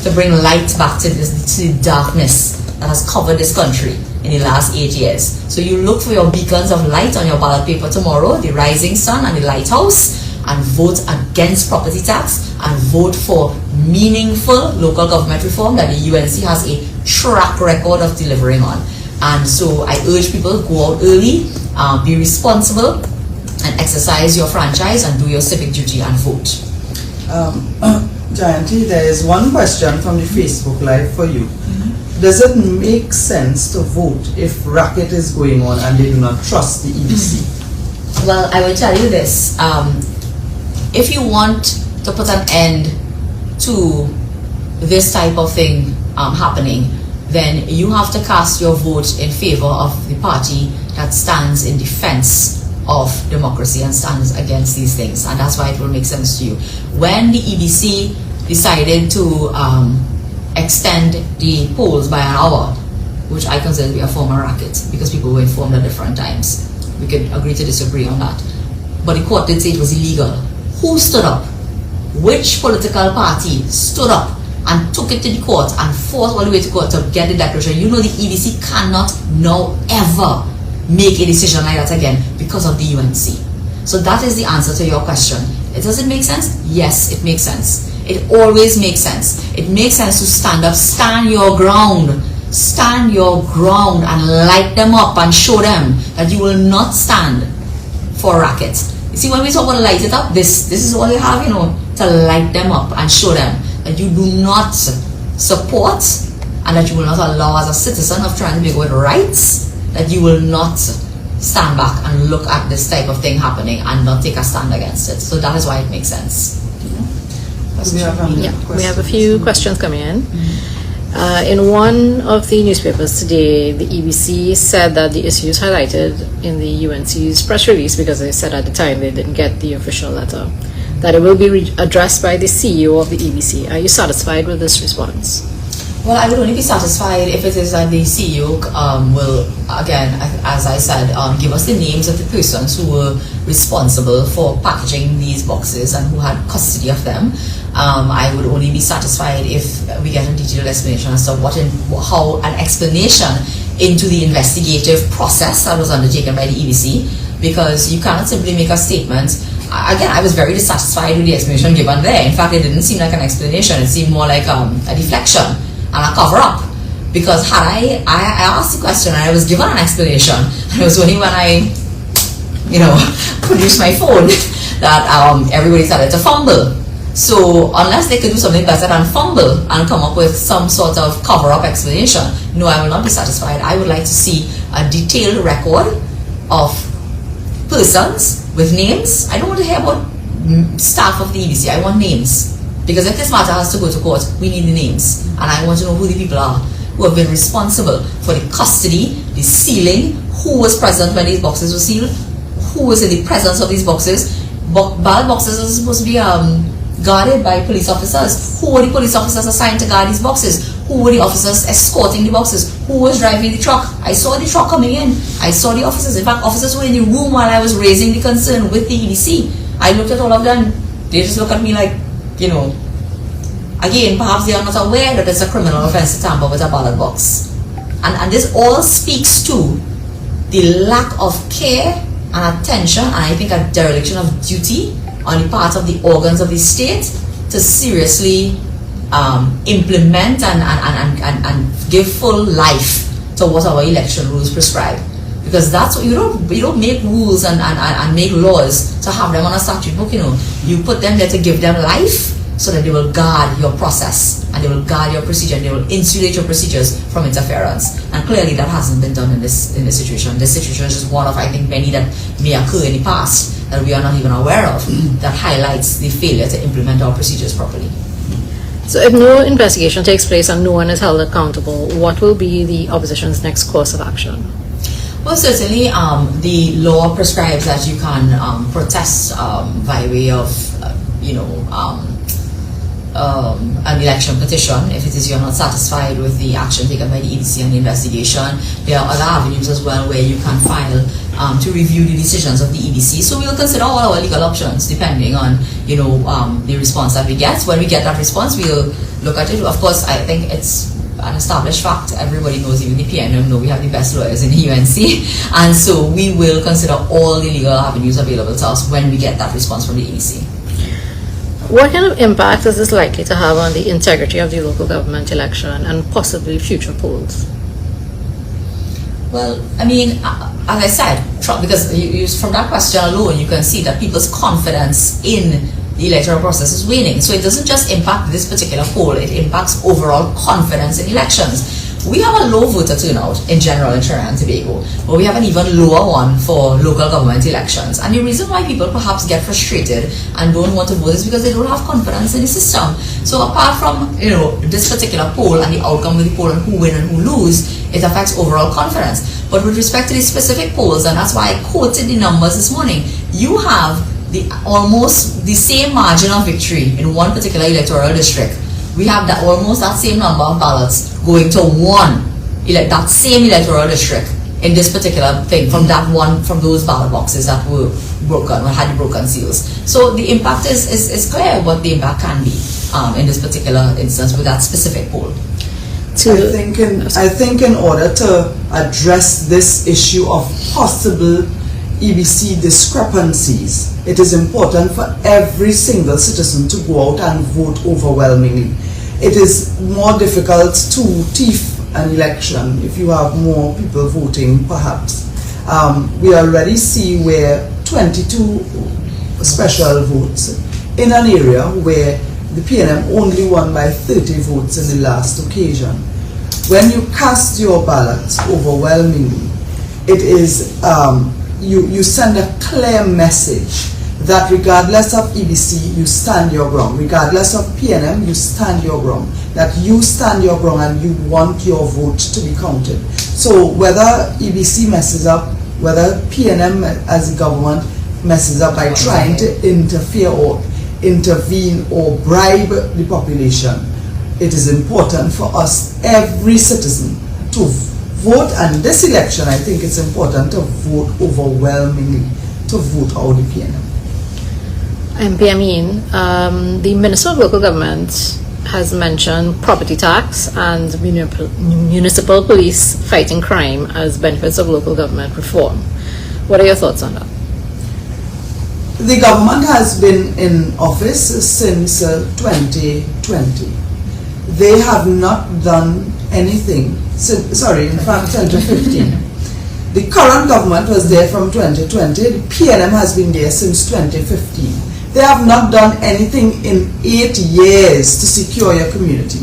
to bring light back to the darkness that has covered this country in the last 8 years. So you look for your beacons of light on your ballot paper tomorrow, the rising sun and the lighthouse, and vote against property tax and vote for meaningful local government reform that the UNC has a track record of delivering on. And so I urge people to go out early, be responsible, and exercise your franchise and do your civic duty and vote. Jayanti, there is one question from the Facebook Live for you. Does it make sense to vote if racket is going on and they do not trust the EBC? Well, I will tell you this. If you want to put an end to this type of thing happening, then you have to cast your vote in favor of the party that stands in defense of democracy and stands against these things, and that's why it will make sense to you. When the EBC decided to extend the polls by an hour, which I consider to be a form of racket because people were informed at different times, we could agree to disagree on that, but the court did say it was illegal. Who stood up? Which political party stood up and took it to the court and fought all the way to court to get the declaration? You know the EBC cannot now ever make a decision like that again because of the UNC. So that is the answer to your question. Does it make sense? Yes, it makes sense. It always makes sense. It makes sense to stand up, stand your ground and light them up and show them that you will not stand for rackets. You see, when we talk about light it up, this is all you have, you know, to light them up and show them that you do not support and that you will not allow, as a citizen of trying to make good rights, that you will not stand back and look at this type of thing happening and not take a stand against it. So that is why it makes sense. We have a few questions coming in. In one of the newspapers today, the EBC said that the issues highlighted in the UNC's press release, because they said at the time they didn't get the official letter, that it will be addressed by the CEO of the EBC. Are you satisfied with this response? Well, I would only be satisfied if it is that the CEO will, again, as I said, give us the names of the persons who were responsible for packaging these boxes and who had custody of them. I would only be satisfied if we get a detailed explanation as to how an explanation into the investigative process that was undertaken by the EBC, because you cannot simply make a statement. Again, I was very dissatisfied with the explanation given there. In fact, it didn't seem like an explanation. It seemed more like a deflection and a cover-up. Because had I asked the question and I was given an explanation, and it was only when I, produced my phone that everybody started to fumble. So unless they could do something better than fumble and come up with some sort of cover-up explanation, no, I will not be satisfied. I would like to see a detailed record of persons with names. I don't want to hear about staff of the EBC. I want names. Because if this matter has to go to court, we need the names. And I want to know who the people are. who have been responsible for the custody, the sealing, who was present when these boxes were sealed, who was in the presence of these boxes. Ballot boxes are supposed to be guarded by police officers. Who were the police officers assigned to guard these boxes? Who were the officers escorting the boxes? Who was driving the truck? I saw the truck coming in. I saw the officers. In fact, officers were in the room while I was raising the concern with the EDC. I looked at all of them. They just look at me like, you know, again, perhaps they are not aware that it's a criminal offense to tamper with a ballot box. And this all speaks to the lack of care and attention, and I think a dereliction of duty on the part of the organs of the state to seriously implement and give full life to what our election rules prescribe. Because that's what you don't make rules and make laws to have them on a statute book, you know. You put them there to give them life so that they will guard your process and they will guard your procedure and they will insulate your procedures from interference. And clearly that hasn't been done in this situation. This situation is just one of, I think, many that may occur in the past that we are not even aware of that highlights the failure to implement our procedures properly. So if no investigation takes place and no one is held accountable, what will be the opposition's next course of action? Well, certainly the law prescribes that you can protest by way of, an election petition if it is you're not satisfied with the action taken by the EDC and the investigation. There are other avenues as well where you can file to review the decisions of the EDC. So we will consider all our legal options depending on the response that we get. When we get that response, we'll look at it. Of course, I think it's an established fact. Everybody knows, even the PNM know we have the best lawyers in the UNC, and so we will consider all the legal avenues available to us when we get that response from the EDC. What kind of impact is this likely to have on the integrity of the local government election and possibly future polls? Well, I mean, as I said, because from that question alone, you can see that people's confidence in the electoral process is waning. So it doesn't just impact this particular poll, it impacts overall confidence in elections. We have a low voter turnout in general in Trinidad and Tobago, but we have an even lower one for local government elections. And the reason why people perhaps get frustrated and don't want to vote is because they don't have confidence in the system. So apart from this particular poll and the outcome of the poll and who win and who lose, it affects overall confidence. But with respect to the specific polls, and that's why I quoted the numbers this morning, you have almost the same margin of victory in one particular electoral district. We have almost that same number of ballots going to that same electoral district in this particular thing from those ballot boxes that were broken or had the broken seals. So the impact is clear what the impact can be in this particular instance with that specific poll. I think in order to address this issue of possible EBC discrepancies, it is important for every single citizen to go out and vote overwhelmingly. It is more difficult to thief an election if you have more people voting, perhaps. We already see where 22 special votes in an area where the PNM only won by 30 votes in the last occasion. When you cast your ballots overwhelmingly, it is you send a clear message that regardless of EBC, you stand your ground. Regardless of PNM, you stand your ground. That you stand your ground and you want your vote to be counted. So whether EBC messes up, whether PNM as a government messes up by trying to interfere or intervene or bribe the population, it is important for us, every citizen, to vote. And this election, I think it's important to vote overwhelmingly, to vote out the PNM. MP Ameen, the Minister of Local Government has mentioned property tax and municipal police fighting crime as benefits of local government reform. What are your thoughts on that? The government has been in office since 2020. They have not done anything since, in fact 2015. The current government was there from 2020. The PNM has been there since 2015. They have not done anything in 8 years to secure your community.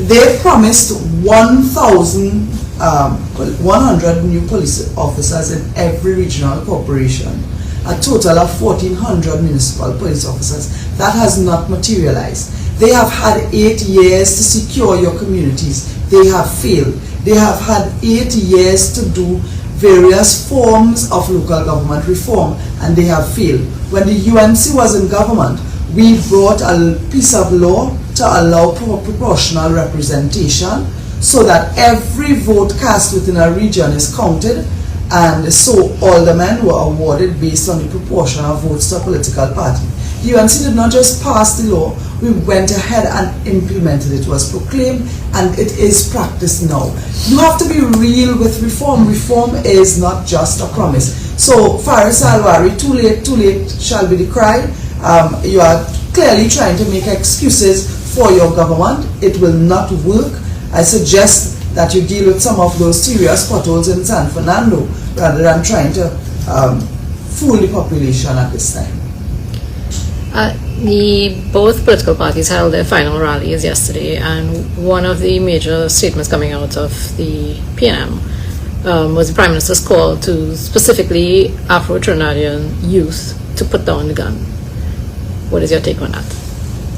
They promised 100 new police officers in every regional corporation, a total of 1,400 municipal police officers. That has not materialized. They have had 8 years to secure your communities. They have failed. They have had 8 years to do various forms of local government reform, and they have failed. When the UNC was in government, we brought a piece of law to allow proportional representation so that every vote cast within a region is counted, and so aldermen were awarded based on the proportion of votes to a political party. The UNC did not just pass the law, we went ahead and implemented it. It was proclaimed and it is practiced now. You have to be real with reform. Reform is not just a promise. So Faris Alwari, too late shall be the cry. You are clearly trying to make excuses for your government. It will not work. I suggest that you deal with some of those serious potholes in San Fernando rather than trying to fool the population at this time. Both political parties held their final rallies yesterday, and one of the major statements coming out of the PNM was the Prime Minister's call to specifically Afro-Trinidadian youth to put down the gun. What is your take on that?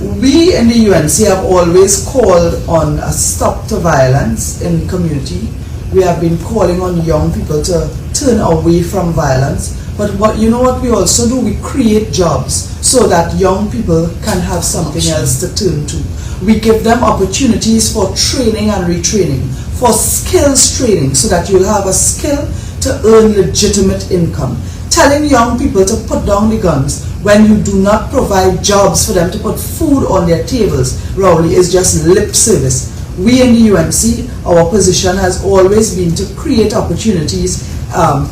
We in the UNC have always called on a stop to violence in the community. We have been calling on young people to turn away from violence. But you know what we also do? We create jobs so that young people can have something else to turn to. We give them opportunities for training and retraining, for skills training, so that you'll have a skill to earn legitimate income. Telling young people to put down the guns when you do not provide jobs for them to put food on their tables, Rowley, is just lip service. We in the UNC, our position has always been to create opportunities,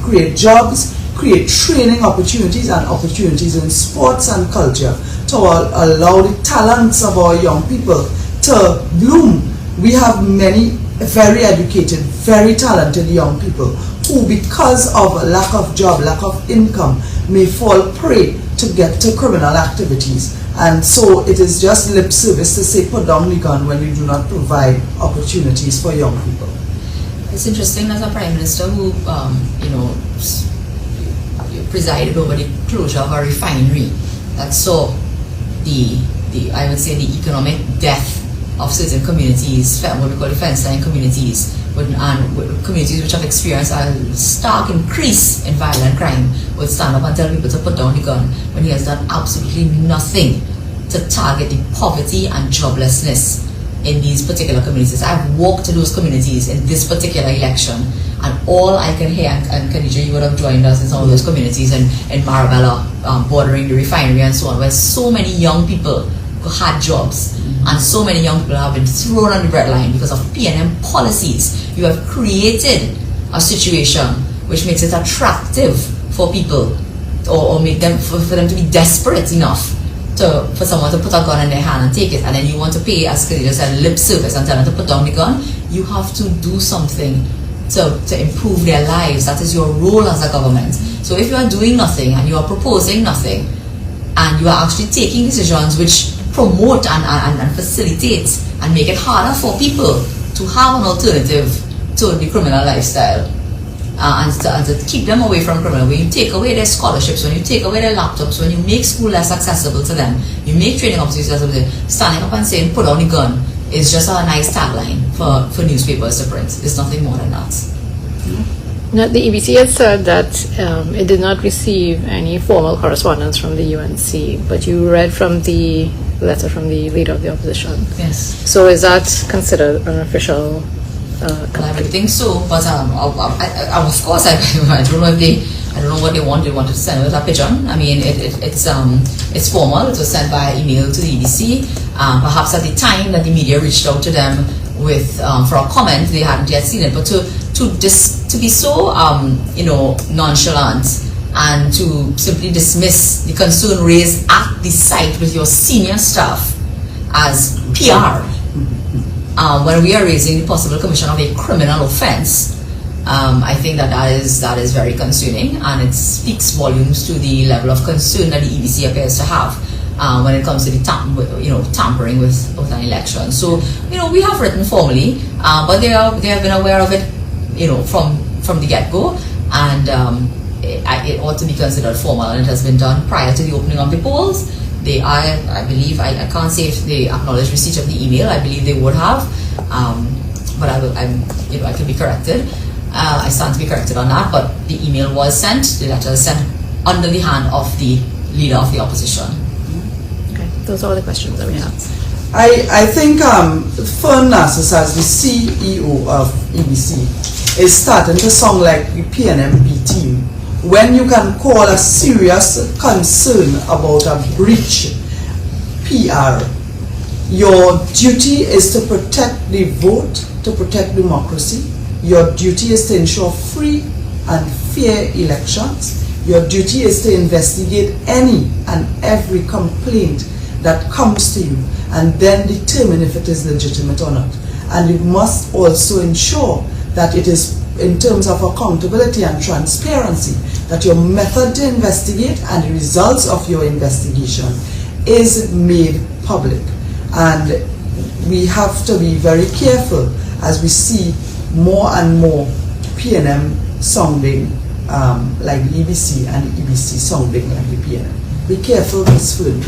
create jobs, create training opportunities and opportunities in sports and culture to allow the talents of our young people to bloom. We have many very educated, very talented young people who, because of lack of job, lack of income, may fall prey to get to criminal activities. And so it is just lip service to say put down the gun when we do not provide opportunities for young people. It's interesting, as a Prime Minister who, presided over the closure of a refinery that saw I would say the economic death of certain communities, what we call the fence-line communities, and communities which have experienced a stark increase in violent crime, would stand up and tell people to put down the gun when he has done absolutely nothing to target the poverty and joblessness in these particular communities. I've walked to those communities in this particular election, and all I can hear, and Khadijah, you would have joined us in some of those communities in Marabella, bordering the refinery and so on, where so many young people who had jobs, and so many young people have been thrown on the breadline because of PNM policies. You have created a situation which makes it attractive for people, or make them for them to be desperate enough for someone to put a gun in their hand and take it, and then you want to pay, as Khadijah said, lip service and tell them to put down the gun. You have to do something to improve their lives. That is your role as a government. So if you are doing nothing and you are proposing nothing, and you are actually taking decisions which promote and facilitate and make it harder for people to have an alternative to the criminal lifestyle, and to keep them away from criminal, when you take away their scholarships, when you take away their laptops, when you make school less accessible to them, you make training opportunities accessible to them, standing up and saying put down the gun is just a nice tagline for newspapers to print. It's nothing more than that. Now, the EBC has said that it did not receive any formal correspondence from the UNC, but you read from the letter from the leader of the opposition. Yes. So is that considered an official Well, I would think so, but of course I don't know if I don't know what they want. They want to send it a pigeon. I mean, it's formal. It was sent by email to the EBC. Perhaps at the time that the media reached out to them with for a comment, they hadn't yet seen it. But to be so nonchalant and to simply dismiss the concern raised at the site with your senior staff as PR, when we are raising the possible commission of a criminal offence, I think that is very concerning, and it speaks volumes to the level of concern that the EBC appears to have when it comes to the tampering with an election. So we have written formally, but they have been aware of it from the get-go, and it ought to be considered formal, and it has been done prior to the opening of the polls. I believe, I can't say if they acknowledge receipt of the email. I believe they would have, but I could be corrected. I stand to be corrected on that, but the email was sent, the letter was sent under the hand of the leader of the opposition. Okay, those are all the questions that we have. I think Fern Narcissus, as the CEO of EBC, is starting to sound like the PNMP team. When you can call a serious concern about a breach PR, your duty is to protect the vote, to protect democracy. Your duty is to ensure free and fair elections. Your duty is to investigate any and every complaint that comes to you and then determine if it is legitimate or not. And you must also ensure that it is, in terms of accountability and transparency, that your method to investigate and the results of your investigation is made public. And we have to be very careful as we see more and more PNM sounding like the EBC and the EBC sounding like the PNM. Be careful, Ms. Fern.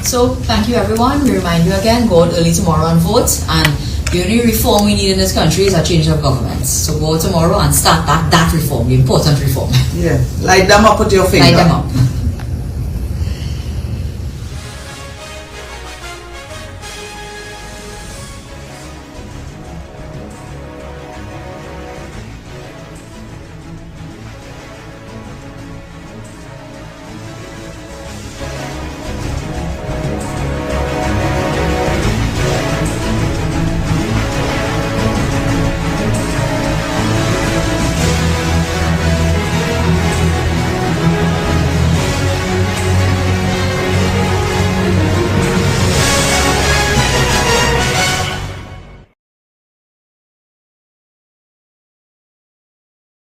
So, thank you everyone. We remind you again, go out early tomorrow and vote. And the only reform we need in this country is a change of government. So go out tomorrow and start that reform, the important reform. Yeah, light them up with your finger. Light them up.